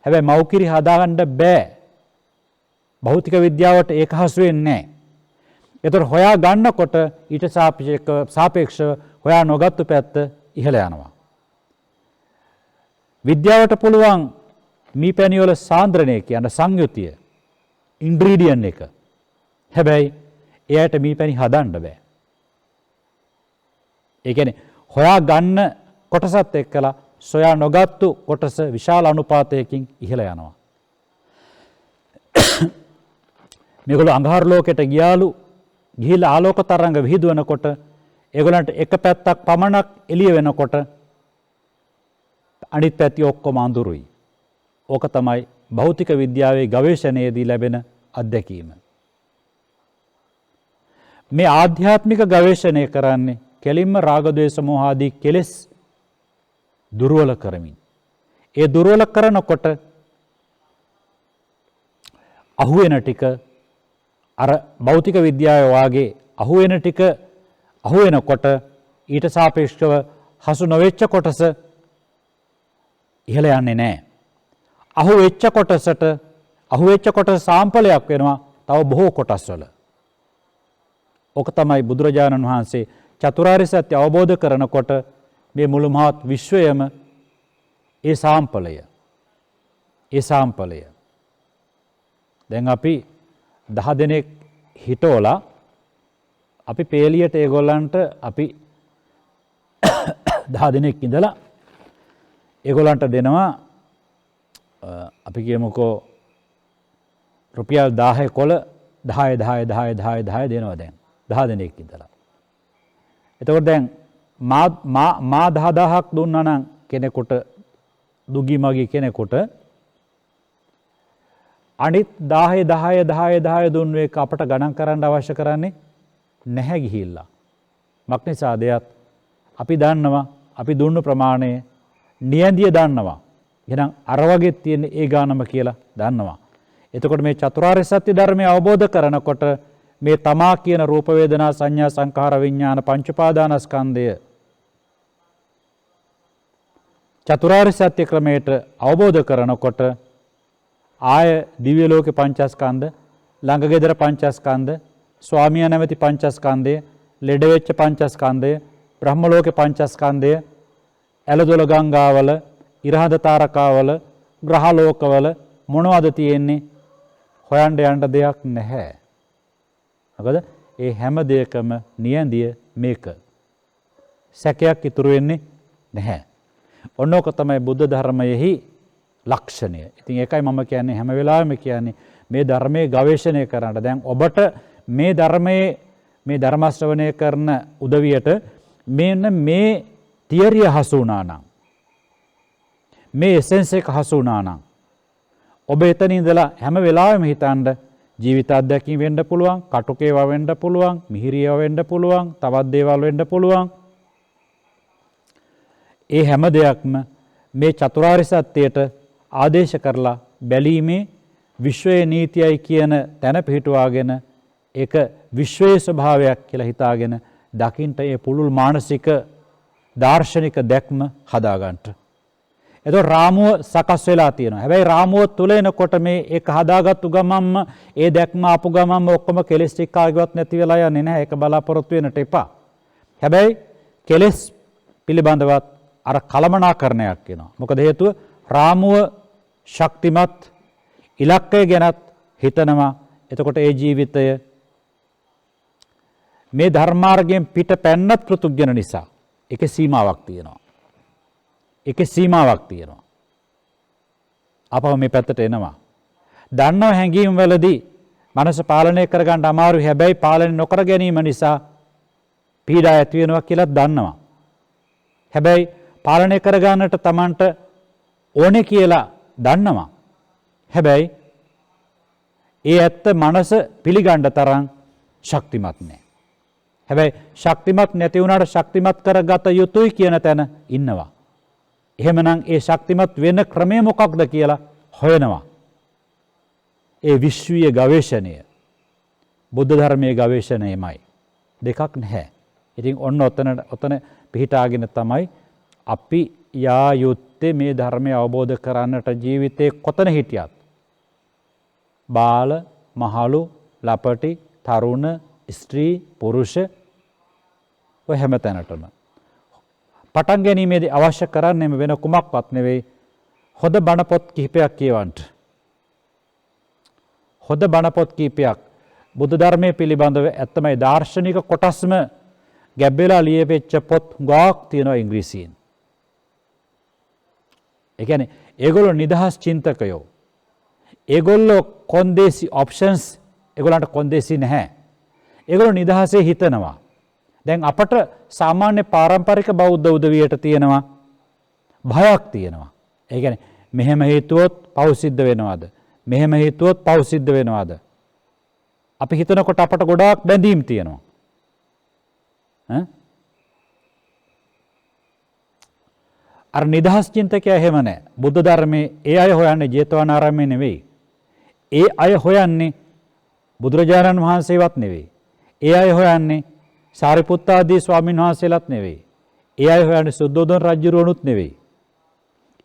හැබැයි මව් කිරි හදාගන්න බෑ. භෞතික විද්‍යාවට ඒක හසු වෙන්නේ නැහැ. ඒතර හොයා ගන්නකොට ඊට සාපේක්ෂව හොයා නොගත්තු පැත්ත ඉහළ යනවා. විද්‍යාවට පුළුවන් මීපැණි වල සාන්ද්‍රණය කියන සංයුතිය ඉන්ග්‍රීඩියන් එක. හැබැයි එයාට මීපැණි හදන්න බෑ. ඒ කියන්නේ හොයා ගන්න කොටසත් එක්කලා සොයා නොගත්තු කොටස විශාල අනුපාතයකින් ඉහළ යනවා. මේගොල්ලෝ අඟහරු ලෝකෙට ගියාලු ගිහිලා ආලෝක තරංග විහිදුවනකොට ඒගොල්ලන්ට එක පැත්තක් පමණක් එළිය වෙනකොට අනිත් පැති ඔක්කොම අඳුරුයි. ඕක තමයි භෞතික විද්‍යාවේ ගවේෂණයේදී ලැබෙන අත්දැකීම. මේ ආධ්‍යාත්මික ගවේෂණය කරන්නේ කෙලින්ම රාග ද්වේෂ මෝහ ආදී කෙලෙස් දුර්වල කරමින්. ඒ දුර්වල කරනකොට අහුවෙන ටික අර භෞතික විද්‍යාවේ වාගේ අහුවෙන ටික අහුවෙනකොට ඊට සාපේක්ෂව හසු නොවෙච්ච කොටස ඉහළ යන්නේ නැහැ. අහුවෙච්ච කොටස සාම්පලයක් වෙනවා තව බොහෝ කොටස් වල. ඕක තමයි බුදුරජාණන් වහන්සේ චතුරාර්ය සත්‍ය අවබෝධ කරනකොට මේ මුළු මහත් විශ්වයම ඒ සාම්පලය. දැන් අපි 10 දෙනෙක් හිටෝලා අපි පේලියට ඒගොල්ලන්ට අපි 10 දෙනෙක් ඉඳලා ඒගොල්ලන්ට දෙනවා අපි කියමුකෝ රුපියල් 10 කොළ 10 දෙනවා දැන් 10 දෙනෙක් ඉඳලා. එතකොට දැන් මා 10000ක් දුන්නා නම් කෙනෙකුට දුගී මගී කෙනෙකුට අනිත් 10 දුන්නු එක අපට ගණන් කරන්න අවශ්‍ය කරන්නේ නැහැ ගිහිල්ලා. මක් නිසාද? අපි දන්නවා අපි දුන්නු ප්‍රමාණය නියැදිය දන්නවා. එහෙනම් අර වගේ තියෙන ඒ ගානම කියලා දන්නවා. එතකොට මේ චතුරාර්ය සත්‍ය ධර්මය අවබෝධ කරනකොට මේ තමා කියන රූප වේදනා සංඥා සංඛාර විඥාන පංච උපාදානස්කන්ධය චතුරාර්ය සත්‍ය ක්‍රමයට අවබෝධ කරනකොට ආය දිව්‍ය ලෝකේ පංචස්කන්ධ ළඟ ගෙදර පංචස්කන්ධ ස්වාමියා නැමැති පංචස්කන්ධය ලෙඩ වෙච්ච පංචස්කන්ධය බ්‍රහ්ම ලෝකේ පංචස්කන්ධය ඇලදොල ගංගාවල ඉරහඳ තාරකාවල ග්‍රහ ලෝකවල මොනවද තියෙන්නේ හොයන්න යන්න දෙයක් නැහැ. මොකද ඒ හැම දෙයකම නියැදිය මේක. සැකයක් ඉතුරු වෙන්නේ නැහැ. ඔන්නෝක තමයි බුද්ධ ධර්මයෙහි ලක්ෂණය. ඉතින් ඒකයි මම කියන්නේ හැම වෙලාවෙම කියන්නේ මේ ධර්මයේ ගවේෂණය කරන්න. දැන් ඔබට මේ ධර්ම ශ්‍රවණය කරන උදවියට මෙන්න මේ තියරිය හසු වුණා නම් මේ එසෙන්ස් එක හසු වුණා නම් ඔබ එතන ඉඳලා හැම වෙලාවෙම හිතන්න ජීවිත අත්දැකීම් වෙන්න පුළුවන්, කටුකේවා වෙන්න පුළුවන්, මිහිරියව වෙන්න පුළුවන්, තවත් දේවල් වෙන්න පුළුවන්. ඒ හැම දෙයක්ම මේ චතුරාර්ය සත්‍යයට ආදේශ කරලා බැලීමේ විශ්වයේ නීතියයි කියන තැන පිහිටුවාගෙන ඒක විශ්වයේ ස්වභාවයක් කියලා හිතාගෙන දකින්ට ඒ පුළුල් මානසික දාර්ශනික දැක්ම හදාගන්නට. එතකොට රාමුව සකස් වෙලා තියෙනවා. හැබැයි රාමුව තුල එනකොට මේ ඒක හදාගත්තු ගමන්ම ඒ දැක්ම ආපු ගමන්ම ඔක්කොම කෙලෙස් ටික කාගේවත් නැති වෙලා යන්නේ නැහැ. ඒක බලාපොරොත්තු වෙන්නට එපා. හැබැයි කෙලෙස් පිළිබඳවත් අර කලමනාකරණයක් වෙනවා. මොකද හේතුව රාමුව ශක්තිමත් ඉලක්කය ගැනත් හිතනවා. එතකොට ඒ ජීවිතය මේ ධර්මාර්ගයෙන් පිට පැන්නත් පෘතුග්ජන නිසා ඒකේ සීමාවක් තියෙනවා. අපව මේ පැත්තට එනවා. දන්නව හැඟීම් වලදී මනස පාලනය කරගන්න අමාරුයි. හැබැයි පාලනය නොකර ගැනීම නිසා පීඩා ඇති වෙනවා කියලා දන්නවා. හැබැයි පාලනය කරගන්නට Tamanට ඕනේ කියලා දන්නවා. හැබැයි ඒ ඇත්ත මනස පිළිගන්න තරම් ශක්තිමත් නැහැ. හැබැයි ශක්තිමත් නැති වුණාට ශක්තිමත් කරගත යුතුයි කියන තැන ඉන්නවා. එහෙමනම් ඒ ශක්තිමත් වෙන ක්‍රමය මොකක්ද කියලා හොයනවා. ඒ විශ්වීය ගවේෂණය බුද්ධ ධර්මයේ ගවේෂණයමයි. දෙකක් නැහැ. ඉතින් ඔන්න ඔතන පිහිටාගෙන තමයි අපි යා යුත්තේ මේ ධර්මය අවබෝධ කරන්නට ජීවිතේ කොතන හිටියත්. බාල, මහලු, ලපටි, තරුණ, ස්ත්‍රී, පුරුෂ ඔය හැම තැනටම පටන් ගැනීමේදී අවශ්‍ය කරන්නේම වෙන කුමක්වත් නෙවෙයි හොඳ බණ පොත් කිහිපයක් කියවන්න. හොඳ බණ පොත් කිහිපයක් බුද්ධ ධර්මයේ පිළිබඳව ඇත්තමයි දාර්ශනික කොටස්ම ගැබ්බෙලා ලියවෙච්ච පොත් ගාක් තියෙනවා ඉංග්‍රීසියෙන්. ඒ කියන්නේ ඒගොල්ලෝ නිදහස් චින්තකයෝ. ඒගොල්ලෝ කොන්දේසි ඔප්ෂන්ස් ඒගොල්ලන්ට කොන්දේසි නැහැ. ඒගොල්ලෝ නිදහසේ හිතනවා. දැන් අපට සාමාන්‍ය පාරම්පරික බෞද්ධ උදවියට තියෙනවා භයක් තියෙනවා. ඒ කියන්නේ මෙහෙම හේතුවොත් පව් සිද්ධ වෙනවද? මෙහෙම හේතුවොත් පව් සිද්ධ වෙනවද? අපි හිතනකොට අපට ගොඩාක් බැඳීම් තියෙනවා. අර නිදහස් චින්තකයා එහෙම නැහැ. බුද්ධ ධර්මයේ ඒ අය හොයන්නේ ජේතවනාරාමයේ නෙවෙයි. ඒ අය හොයන්නේ බුදුරජාණන් වහන්සේවත් නෙවෙයි. ඒ අය හොයන්නේ සාරිපුත්ත ආදී ස්වාමීන් වහන්සේලාත් නෙවෙයි. ඒ අය හොයන්නේ සුද්ධෝදන රජුරුවනුත් නෙවෙයි.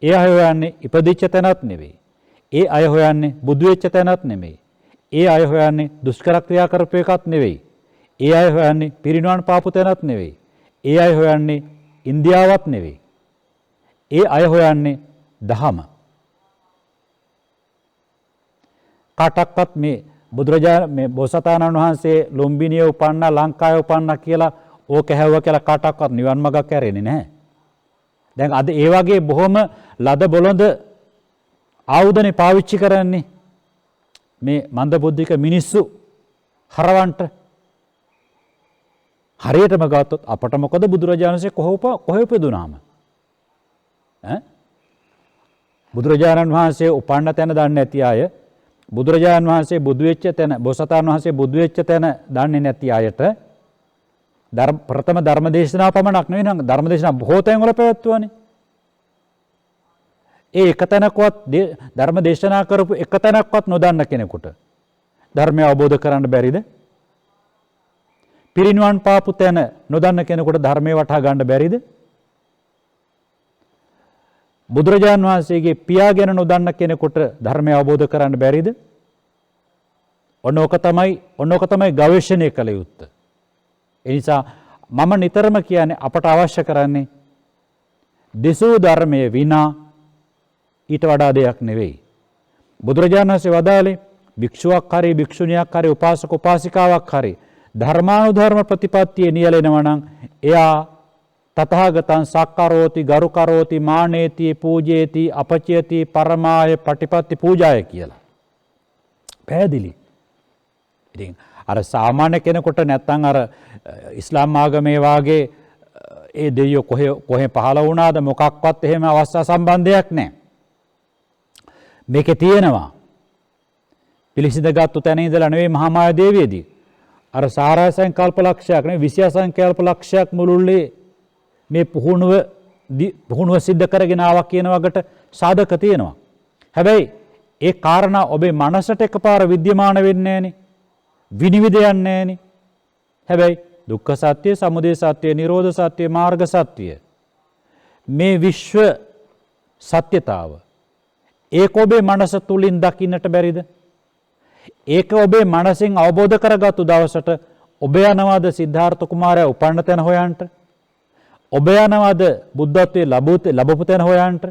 ඒ අය හොයන්නේ ඉපදිච්ච තැනත් නෙවෙයි. ඒ අය හොයන්නේ බුදු වෙච්ච තැනත් නෙවෙයි. ඒ අය හොයන්නේ දුෂ්කර ක්‍රියා කරපු එකත් නෙවෙයි. ඒ අය හොයන්නේ පිරිනිවන් පාපු තැනත් නෙවෙයි. ඒ අය හොයන්නේ ඉන්දියාවත් නෙවෙයි. ඒ අය හොයන්නේ දහම. කාටක්වත් මේ බුදුරජාණන් මේ බෝසතාණන් වහන්සේ ලුම්බිනියේ උපන්නා ලංකාවේ උපන්නා කියලා ඕක හැවුවා කියලා කාටක්වත් නිවන් මාර්ගක් ඇරෙන්නේ නැහැ. දැන් අද ඒ වගේ බොහොම ලද බොළඳ ආයුධනේ පාවිච්චි කරන්නේ මේ මන්දබුද්ධික මිනිස්සු හරවන්ට. හරියටම ගත්තොත් අපට මොකද බුදුරජාණන් වහන්සේ කොහේ උපදුනාම? බුදුරජාණන් වහන්සේ උපන්න තැන දන්නේ නැති අය, බුදුරජාණන් වහන්සේ බුදු වෙච්ච තැන, බෝසතාණන් වහන්සේ බුදු වෙච්ච තැන දන්නේ නැති අයට ප්‍රථම ධර්ම දේශනාව පමණක් නෙවෙයි නම් ධර්ම දේශනා බොහෝ තැන් වල පැවැත්වුවානේ. ඒ එක තැනකවත් ධර්ම දේශනා කරපු එක තැනක්වත් නොදන්න කෙනෙකුට ධර්මය අවබෝධ කරන්න බැරිද? පිරිනිවන් පාපු තැන නොදන්න කෙනෙකුට ධර්මය වටහා ගන්න බැරිද? බුදුරජාණන් වහන්සේගේ පියා ගැන නොදන්න කෙනෙකුට ධර්මය අවබෝධ කරන්න බැරිද? ඔන්න ඕක තමයි ගවේෂණය කළ යුත්තේ. ඒ නිසා මම නිතරම කියන්නේ අපට අවශ්‍ය කරන්නේ දෙසූ ධර්මයේ විනා ඊට වඩා දෙයක් නෙවෙයි. බුදුරජාණන් වහන්සේ වදාළේ භික්ෂුවක් හරි භික්ෂුණියක් හරි උපාසක උපාසිකාවක් හරි ධර්මානුධර්ම ප්‍රතිපත්තියේ නියැලෙනවා නම් එයා තථාගතං සක්කරෝති ගරුකරෝති මානේති පූජේති අපචයති පරමාය පටිපත්ති පූජාය කියලා. පැහැදිලි. ඉතින් අර සාමාන්‍ය කෙනෙකුට නැත්තම් අර ඉස්ලාම් ආගමේ වාගේ ඒ දෙයියෝ කොහේ පහළ වුණාද මොකක්වත් එහෙම අවස්ථා සම්බන්ධයක් නැහැ. මේකේ තියෙනවා පිළිසිඳගත්තු තැන ඉඳලා නෙවෙයි මහා මායා දේවියදී. අර සාරා සංකල්ප ලක්ෂයක් නෙවෙයි 20 සංකල්ප ලක්ෂයක් මුළුල්ලේ මේ පුහුණුව සිද්ධ කරගෙන ආවා කියන වගට සාධක තියෙනවා. හැබැයි ඒ කාරණා ඔබේ මනසට එකපාර විද්‍යමාන වෙන්නේ නැහනේ. විනිවිද යන්නේ නැහනේ. හැබැයි දුක්ඛ සත්‍ය, සමුදය සත්‍ය, නිරෝධ සත්‍ය, මාර්ග සත්‍ය මේ විශ්ව සත්‍යතාව ඒක ඔබේ මනස තුලින් දකින්නට බැරිද? ඒක ඔබේ මනසෙන් අවබෝධ කරගත්තු දවසට ඔබ යනවාද සිද්ධාර්ථ කුමාරයා උපන්න තැන හොයන්ට? ඔබ යනවාද බුද්ධත්වයේ ලැබපු තැන හොයන්ට?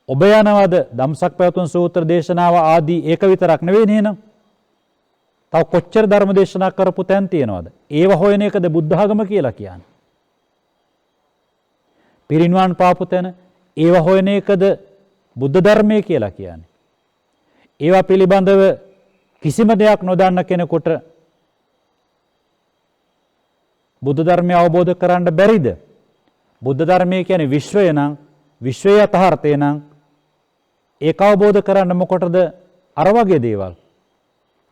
ඔබ යනවාද ධම්සක් පැවතුම් සූත්‍ර දේශනාව ආදී ඒක විතරක් නෙවෙයි නේනම්. තව කොච්චර ධර්ම දේශනා කරපු තැන් තියෙනවද? ඒව හොයන එකද බුද්ධ ආගම කියලා කියන්නේ. පිරිනිවන් පාපු තැන ඒව හොයන එකද බුද්ධ ධර්මයේ කියලා කියන්නේ. ඒවා පිළිබඳව කිසිම දෙයක් නොදන්න කෙනෙකුට බුද්ධ ධර්මය අවබෝධ කරන්න බැරිද? බුද්ධ ධර්මය කියන්නේ විශ්වය නම්, විශ්වයේ යථාර්ථය නම් ඒක අවබෝධ කරන්න මොකටද අර වගේ දේවල්?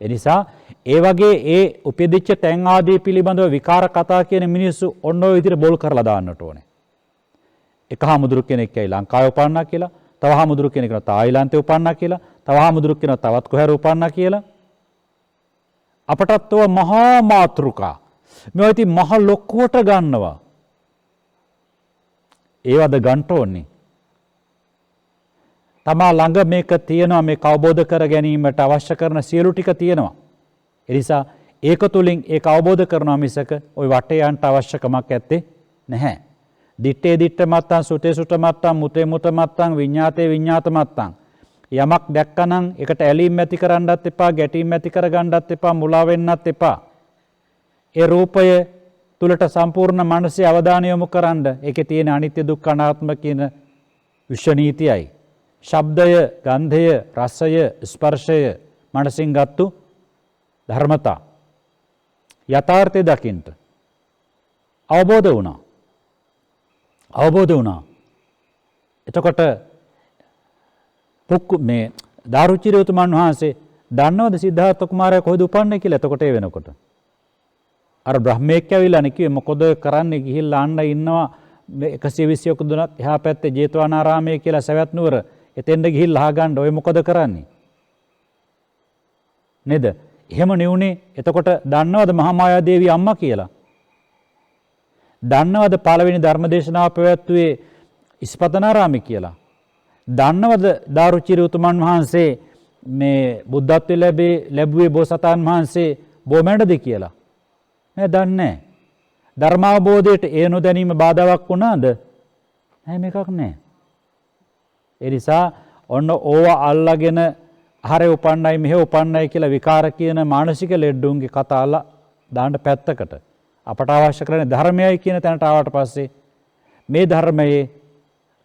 ඒ නිසා ඒ වගේ ඒ උපදිච්ච තැන් ආදී පිළිබඳව විකාර කතා කියන මිනිස්සු ඔන්න ඔය විදිහට බොල් කරලා දාන්නට ඕනේ. එක හාමුදුරු කෙනෙක් ඇයි ලංකාවේ උපන්නා කියලා, තව හාමුදුරු කෙනෙක් කෙනා තායිලන්තේ උපන්නා කියලා, තව හාමුදුරු කෙනා තවත් කොහේ උපන්නා කියලා. අපටත් ඔය මහා මාතෘකා මේවා ඉතින් මහ ලොකුවට ගන්නවා. ඒවද ගන්න ඕනේ. තමා ළඟ මේක තියෙනවා, මේක අවබෝධ කර ගැනීමට අවශ්‍ය කරන සියලු ටික තියෙනවා. ඒ නිසා ඒක තුලින් ඒක අවබෝධ කරනවා මිසක ওই වටේ යන්න අවශ්‍යකමක් නැත්තේ නැහැ. දිත්තේ දිත්ත මත්තං සුතේ සුත මත්තං මුතේ මුත මත්තං විඤ්ඤාතේ විඤ්ඤාත මත්තං යමක් දැක්කනම් ඒකට ඇලීම් ඇති කරන්නත් එපා ගැටීම් ඇති කරගන්නත් එපා මුලා වෙන්නත් එපා. ඒ රූපය තුලට සම්පූර්ණ මානසික අවධානය යොමු කරන්න. ඒකේ තියෙන අනිත්‍ය දුක්ඛ අනාත්ම කියන විශ්වනීතියයි. ශබ්දය, ගන්ධය, රසය, ස්පර්ශය මනසින් ගත්තු ධර්මතා. යථාර්ථය දකින්න අවබෝධ වුණා. එතකොට මේ දාරුචිර උතුමන් වහන්සේ දන්නවද සිද්ධාර්ථ කුමාරයා කොහෙද උපන්නේ කියලා? එතකොට ඒ වෙනකොට අර බ්‍රහ්මයෙක් ඇවිල්ලා නිකුවේ මොකද කරන්නේ ගිහිල්ලා අන්න ඉන්නවා 121 එහා පැත්තේ ජේතවනාරාමයේ කියලා සවැත් නුවර. එතෙන්ද ගිහිල්ලා අහගන්න ඔය මොකද කරන්නේ? නේද? එහෙම නෙවුනේ. එතකොට දන්නවද මහාමායා දේවී අම්මා කියලා? දන්නවද පළවෙනි ධර්මදේශනාව පැවැත්වුවේ ඉස්පතනාරාමේ කියලා? දන්නවද දාරුචිර උතුමන් වහන්සේ මේ බුද්ධත්වයේ ලැබුවේ බෝසතාණන් වහන්සේ බොමැඩද කියලා? නෑ, දන්නේ නැහැ. ධර්මාවබෝධයට ඒ නොදැනීම බාධාවක් වුණාද? නෑ, මේකක් නෑ. ඒ නිසා ඔන්න ඕවා අල්ලාගෙන හරේ උපන්නයි මෙහෙ උපන්නයි කියලා විකාර කියන මානසික ලෙඩුන්ගේ කතාලා දාන්න පැත්තකට. අපට අවශ්‍ය කරන්නේ ධර්මයයි කියන තැනට ආවට පස්සේ මේ ධර්මයේ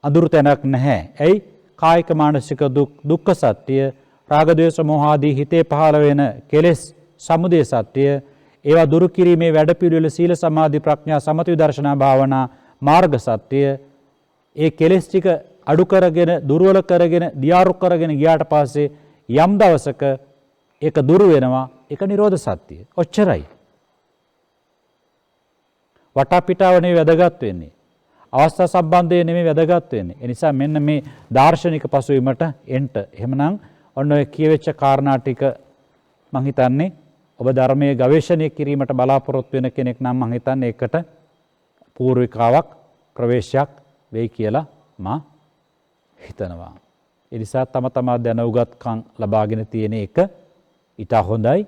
අඳුරු තැනක් නැහැ. ඇයි? කායික මානසික දුක්ඛ සත්‍ය, රාග ද්වේෂ මෝහ ආදී හිතේ පහළ වෙන කෙලෙස් සමුදය සත්‍ය, ඒවා දුරු කිරීමේ වැඩපිළිවෙල සීල සමාධි ප්‍රඥා සමථ විදර්ශනා භාවනා මාර්ග සත්‍ය. ඒ කෙලෙස් ටික අඩු කරගෙන දුර්වල කරගෙන දියාරු කරගෙන ගියාට පස්සේ යම් දවසක ඒක දුරු වෙනවා. ඒක නිරෝධ සත්‍ය. ඔච්චරයි. වටපිටාව නෙවෙයි වැදගත් වෙන්නේ. අවස්ථා සම්බන්ධය නෙමෙයි වැදගත් වෙන්නේ. ඒ නිසා මෙන්න මේ දාර්ශනික පසුවීමට එන්න. එහෙමනම් ඔන්න ඔය කියවෙච්ච කාරණා ටික මං හිතන්නේ ඔබ ධර්මයේ ගවේෂණය කිරීමට බලාපොරොත්තු වෙන කෙනෙක් නම් මං හිතන්නේ ඒකට පූර්විකාවක් ප්‍රවේශයක් වෙයි කියලා මා හිතනවා. ඒ නිසා තම තමා දැනුගත්කම් ලබාගෙන තියෙන එක ඊට හොඳයි.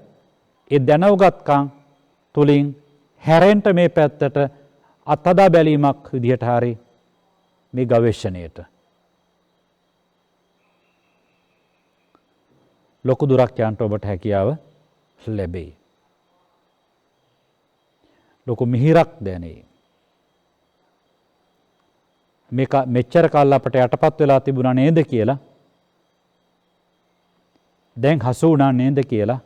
ඒ දැනුගත්කම් තුලින් හැරෙන්න මේ පැත්තට අත්හදා බැලීමක් විදිහට හරි මේ ගවේෂණයට ලොකු දුරක් යන්න ඔබට හැකියාව ලැබෙයි. ලොකු මිහිරක් දැනේ. මේක මෙච්චර කාල අපට යටපත් වෙලා තිබුණා නේද කියලා, දැන් හසු වුණා නේද කියලා,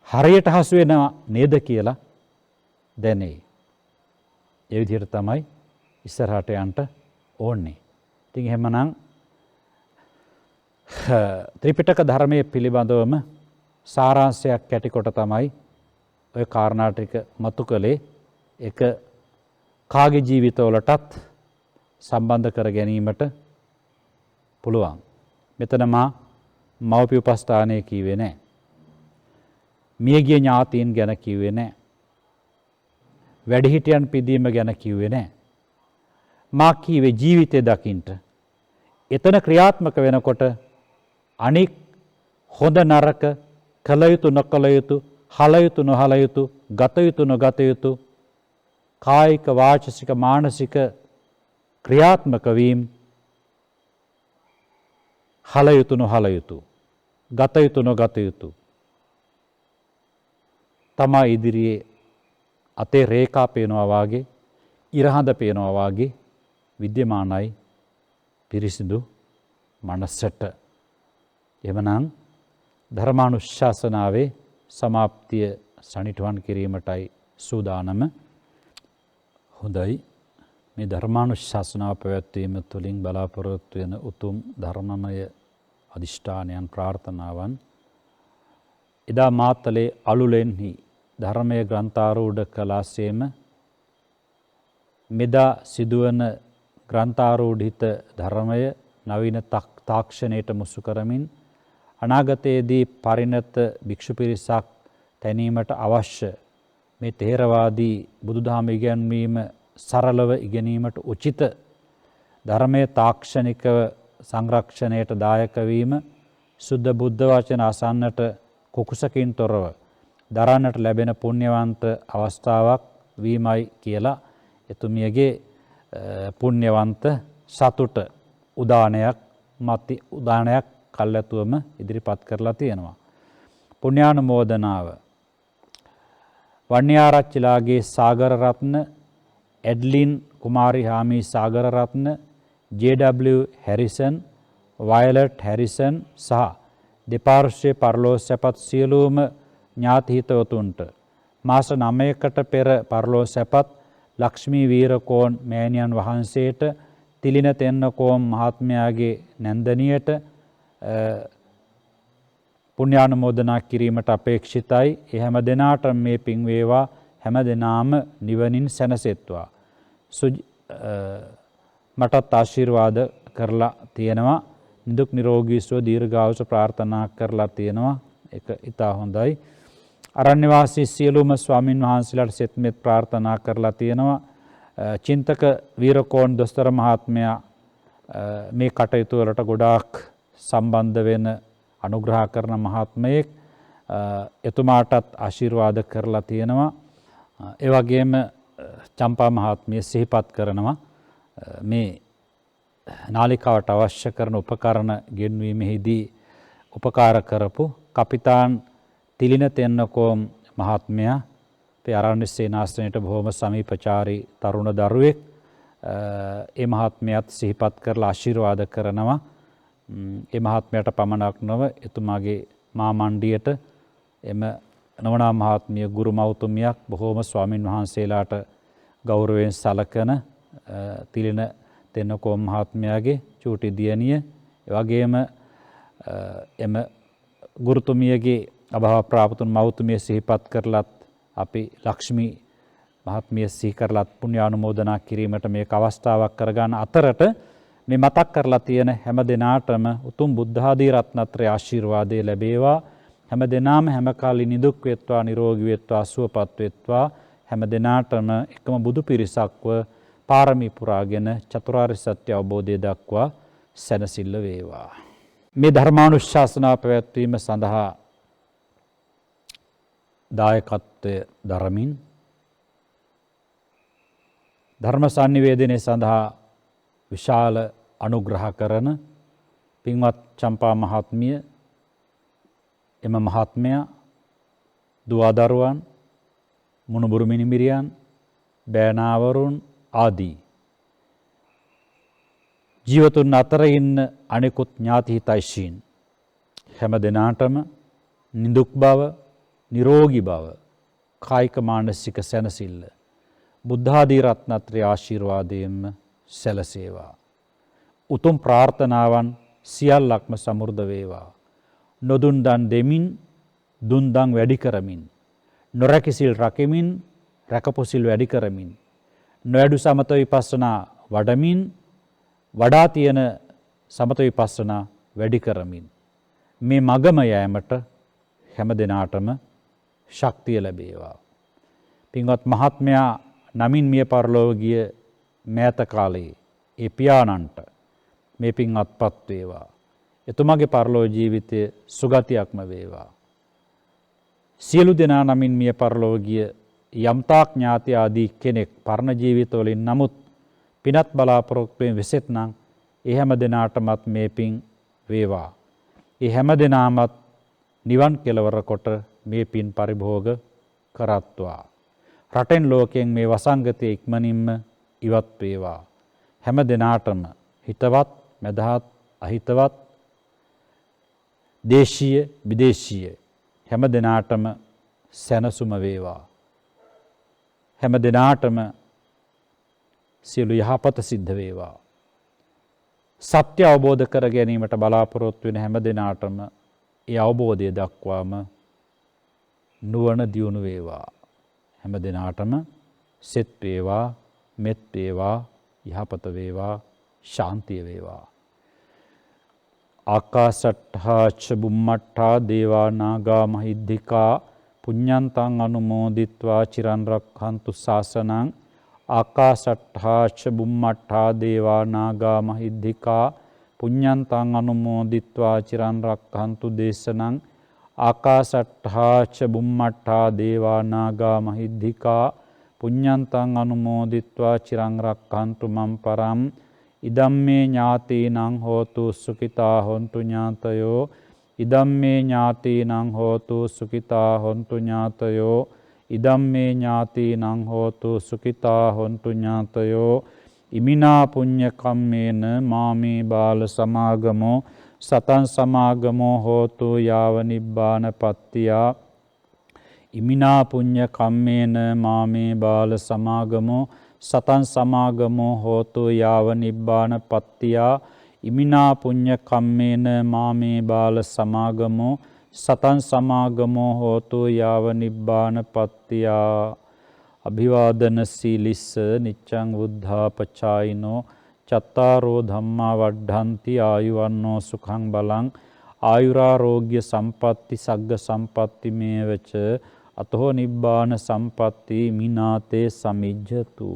හරියට හසු වෙනවා නේද කියලා දැනේ. ඒ විදිහට තමයි ඉස්සරහට යන්න ඕනේ. ඉතින් එහෙමනම් ත්‍රිපිටක ධර්මයේ පිළිබඳවම සාරාංශයක් ඇටිකොට තමයි ඔය කාරණා ටික මතු කළේ. ඒක කාගේ ජීවිතවලටත් සම්බන්ධ කර ගැනීමට පුළුවන්. මෙතන මා මව්පිය උපස්ථානයේ කිව්වේ නැහැ. මියගිය ඥාතීන් ගැන කිව්වේ නැහැ. වැඩිහිටියන් පිදීම ගැන කිව්වේ නැහැ. මා කිව්වේ ජීවිතය දකින්න. එතන ක්‍රියාත්මක වෙනකොට අනික් හොඳ නරක, කළ යුතු නොකළ යුතු, හල යුතු නොහල යුතු, ගත යුතු නොගත යුතු කායික වාචසික මානසික ක්‍රියාත්මක වීම, හල යුතු නොහල යුතු, ගත යුතු නොගත යුතු තමා ඉදිරියේ අතේ රේඛා පේනවා වාගේ, ඉරහඳ පේනවා වාගේ විද්‍යමානයි පිරිසිදු මනසට. එවනම් ධර්මානුශාසනාවේ සමාප්තිය සනිටුවන් කිරීමටයි සූදානම. හොඳයි. මේ ධර්මානුශාසනාව පැවැත්වීම තුළින් බලාපොරොත්තු වෙන උතුම් ධර්මමය අධිෂ්ඨානයන් ප්‍රාර්ථනාවන් එදා මාතලේ අලුලෙන්හි ධර්මය ග්‍රන්ථාරූඪ කලාසේම මෙදා සිදුවන ග්‍රන්ථාරූඪිත ධර්මය නවීන තාක්ෂණයට මුසු කරමින් අනාගතයේදී පරිණත භික්ෂු පිරිසක් තැනීමට අවශ්‍ය මේ ථේරවාදී බුදුදහම ඉගැන්වීම සරලව ඉගෙනීමට උචිත ධර්මයේ තාක්ෂණිකව සංරක්ෂණයට දායක වීම, සුද්ධ බුද්ධ වචන අසන්නට කුකුසකින් තොරව දරන්නට ලැබෙන පුණ්‍යවන්ත අවස්ථාවක් වීමයි කියලා එතුමියගේ පුණ්‍යවන්ත සතුට උදානයක් කල්ැතුවම ඉදිරිපත් කරලා තියෙනවා. පුණ්‍යානුමෝදනාව වන්‍යාරච්චිලාගේ සාගරරත්න, එඩ්ලින් කුමාරි හාමි සාගරරත්න, JW හැරිසන්, වයලට් හැරිසන් සහ දෙපාර්ශ්වයේ පරලෝ සැපත් සියලුම ඥාතිහිතවතුන්ට මාස 9කට පෙර පරලෝ සැපත් ලක්ෂ්මී වීරකෝන් මෑණියන් වහන්සේට, තිලින තෙන්නකෝන් මහත්මයාගේ නැන්දනියට පුණ්‍යානුමෝදනා කිරීමට අපේක්ෂිතයි. ඒ හැම දිනාටම මේ පින් වේවා, හැම දිනාම නිවනින් සැනසෙත්වා. මටත් ආශිර්වාද කරලා තියෙනවා. නිදුක් නිරෝගී සුව දීර්ඝායුෂ ප්‍රාර්ථනා කරලා තියෙනවා. ඒක ඉතා හොඳයි. අරණ්‍ය වාසී සියලුම ස්වාමින් වහන්සේලාට සෙත්මෙත් ප්‍රාර්ථනා කරලා තියෙනවා. චින්තක වීරකෝන් දොස්තර මහත්මයා මේ කටයුතු වලට ගොඩාක් සම්බන්ධ වෙන අනුග්‍රහ කරන මහත්මයෙක්. එතුමාටත් ආශිර්වාද කරලා තියෙනවා. ඒ වගේම චම්පා මහත්මිය සිහිපත් කරනවා මේ නාලිකාවට අවශ්‍ය කරන උපකරණ ගෙන්වීමෙහිදී උපකාර කරපු කපිතාන් තිලින තෙන්නකෝම් මහත්මයා අපේ ආරණ්‍ය සේනාසනයට බොහොම සමීපචාරී තරුණ දරුවෙක්. ඒ මහත්මයාත් සිහිපත් කරලා ආශිර්වාද කරනවා. ඒ මහත්මයාට පමණක් නොව එතුමාගේ මාමණ්ඩියට එම නවනා මහත්මිය ගුරු මෞතුමියක්, බොහෝම ස්වාමින් වහන්සේලාට ගෞරවයෙන් සලකන තිලින තෙන්නකෝම් මහත්මයාගේ චූටි දියණිය. ඒ වගේම එම ගුරුතුමියගේ අභාව ප්‍රාපතුන් මෞතුමිය සිහිපත් කරලත් අපි ලක්ෂ්මී මහත්මිය සිහි කරලත් පුණ්‍යානුමෝදනා කිරීමට මේක අවස්ථාවක් කරගන්න අතරට මේ මතක් කරලා තියෙන හැම දිනාටම උතුම් බුද්ධ ආදී රත්නත්‍රය ආශිර්වාදයේ ලැබේවා. හැම දිනාම හැම කාලෙ නිදුක් වෙත්වා, නිරෝගී වෙත්වා, සුවපත් වෙත්වා. හැම දිනාටම එකම බුදු පිරිසක්ව පාරමී පුරාගෙන චතුරාර්ය සත්‍ය අවබෝධය දක්වා සැනසෙල්ල වේවා. මේ ධර්මානුශාසනාව පැවැත්වීම සඳහා දායකත්වය දරමින් ධර්ම sannivedanaye සඳහා විශාල අනුග්‍රහ කරන පින්වත් චම්පා මහත්මිය, එම මහත්මයා, දුවදරුවන්, මුණුබුරු මිනිමිරියන්, බෑනාවරුන් ආදී ජීවතුන් අතර ඉන්න අනෙකුත් ඥාතිහිතයිශීන් හැම දිනාටම නිදුක් බව, නිරෝගී බව, කායික මානසික සැනසෙල්ල බුද්ධ ආදී රත්නත්‍රය ආශිර්වාදයෙන්ම සැලසේවා. උතුම් ප්‍රාර්ථනාවන් සියල්ලක්ම සමෘද්ධ වේවා. නොදුන් දන් දෙමින් දුන් දන් වැඩි කරමින්, නොරැකි සිල් රකිමින් රැකපු සිල් වැඩි කරමින්, නොයඩු සමත විපස්සනා වඩමින් වඩා තියෙන සමත විපස්සනා වැඩි කරමින් මේ මගම යෑමට හැම දිනාටම ශක්තිය ලැබේවා. පින්වත් මහත්මයා නමින් මිය පරලොව ගිය මෑත කාලයේ ඒ පියාණන්ට මේ පින් අත්පත් වේවා. එතුමාගේ පරලොව ජීවිතය සුගතියක්ම වේවා. සියලු දෙනා නමින් මිය පරලොව ගිය යම්තාක් ඥාති ආදී කෙනෙක් පරණ ජීවිතවලින් නමුත් පිනත් බලාපොරොත්තුවෙන් වෙසෙත් නම් ඒ හැම දිනාටමත් මේ පින් වේවා. ඒ හැම දිනාමත් නිවන් කෙලවර කොට මේ පින් පරිභෝග කරත්වා. රටෙන් ලෝකයෙන් මේ වසංගතය ඉක්මනින්ම ඉවත් වේවා. හැම දිනාටම හිතවත්, මදහත්, අහිතවත්, දේශීය, විදේශීය හැම දිනාටම සැනසුම වේවා. හැම දිනාටම සියලු යහපත සිද්ධ වේවා. සත්‍ය අවබෝධ කර ගැනීමට බලාපොරොත්තු වෙන හැම දිනාටම ඒ අවබෝධය දක්වාම නුවණ දියුණු වේවා. හැම දිනාටම සෙත් වේවා, මෙත් වේවා, යහපත වේවා, ශාන්තිය වේවා. ආකාසට්ඨා ච බුම්මට්ඨා දේවා නාග මහිද්దికා පුඤ්ඤන්තං අනුමෝදිත්වා චිරන් රක්ඛන්තු ශාසනං. ආකාසට්ඨා ච බුම්මට්ඨා දේවා නාග මහිද්దికා පුඤ්ඤන්තං අනුමෝදිත්වා චිරන් රක්ඛන්තු දේශනං. ආකාසට්ඨා ච බුම්මට්ඨා දේවා නාග මහිද්దికා පුඤ්ඤන්තං අනුමෝදිත්වා චිරං රක්ඛන්තු මම් පරම් ඉදම්මේ ඥාතීනං හෝතු සුඛිතා හොන්තු ඥාතයෝ ඉදම්මේ ඥාතීනං හෝතු සුඛිතා හොන්තු ඥාතයෝ ඉදම්මේ ඥාතීනං හෝතු සුඛිතා හොන්තු ඥාතයෝ ඉමිනා පුඤ්ඤ කම්මේන මාමේ බාල සමාගමෝ සතං සමාගමෝ හෝතු යාව නිබ්බානපත්තියා ඉමිනා පුඤ්ඤ කම්මේන මාමේ බාල සමාගමෝ සතං සමාගමෝ හෝතු යාව නිබ්බානපත්තියා ඉමිනා පුඤ්ඤ කම්මේන මාමේ බාල සමාගමෝ සතං සමාගමෝ හෝතු යාව නිබ්බානපත්තියා අභිවාදන සීලිස්ස නිච්ඡං වුද්ධාපචායිනෝ චත්තාරෝ ධම්මා වඩ්ඩಂತಿ ආයුවන්නෝ සුඛං බලං ආයුරාෝග්‍ය සම්පatti සග්ග සම්පatti මේවච අතෝ නිබ්බාන සම්පatti මිනාතේ සමිජ්ජතු.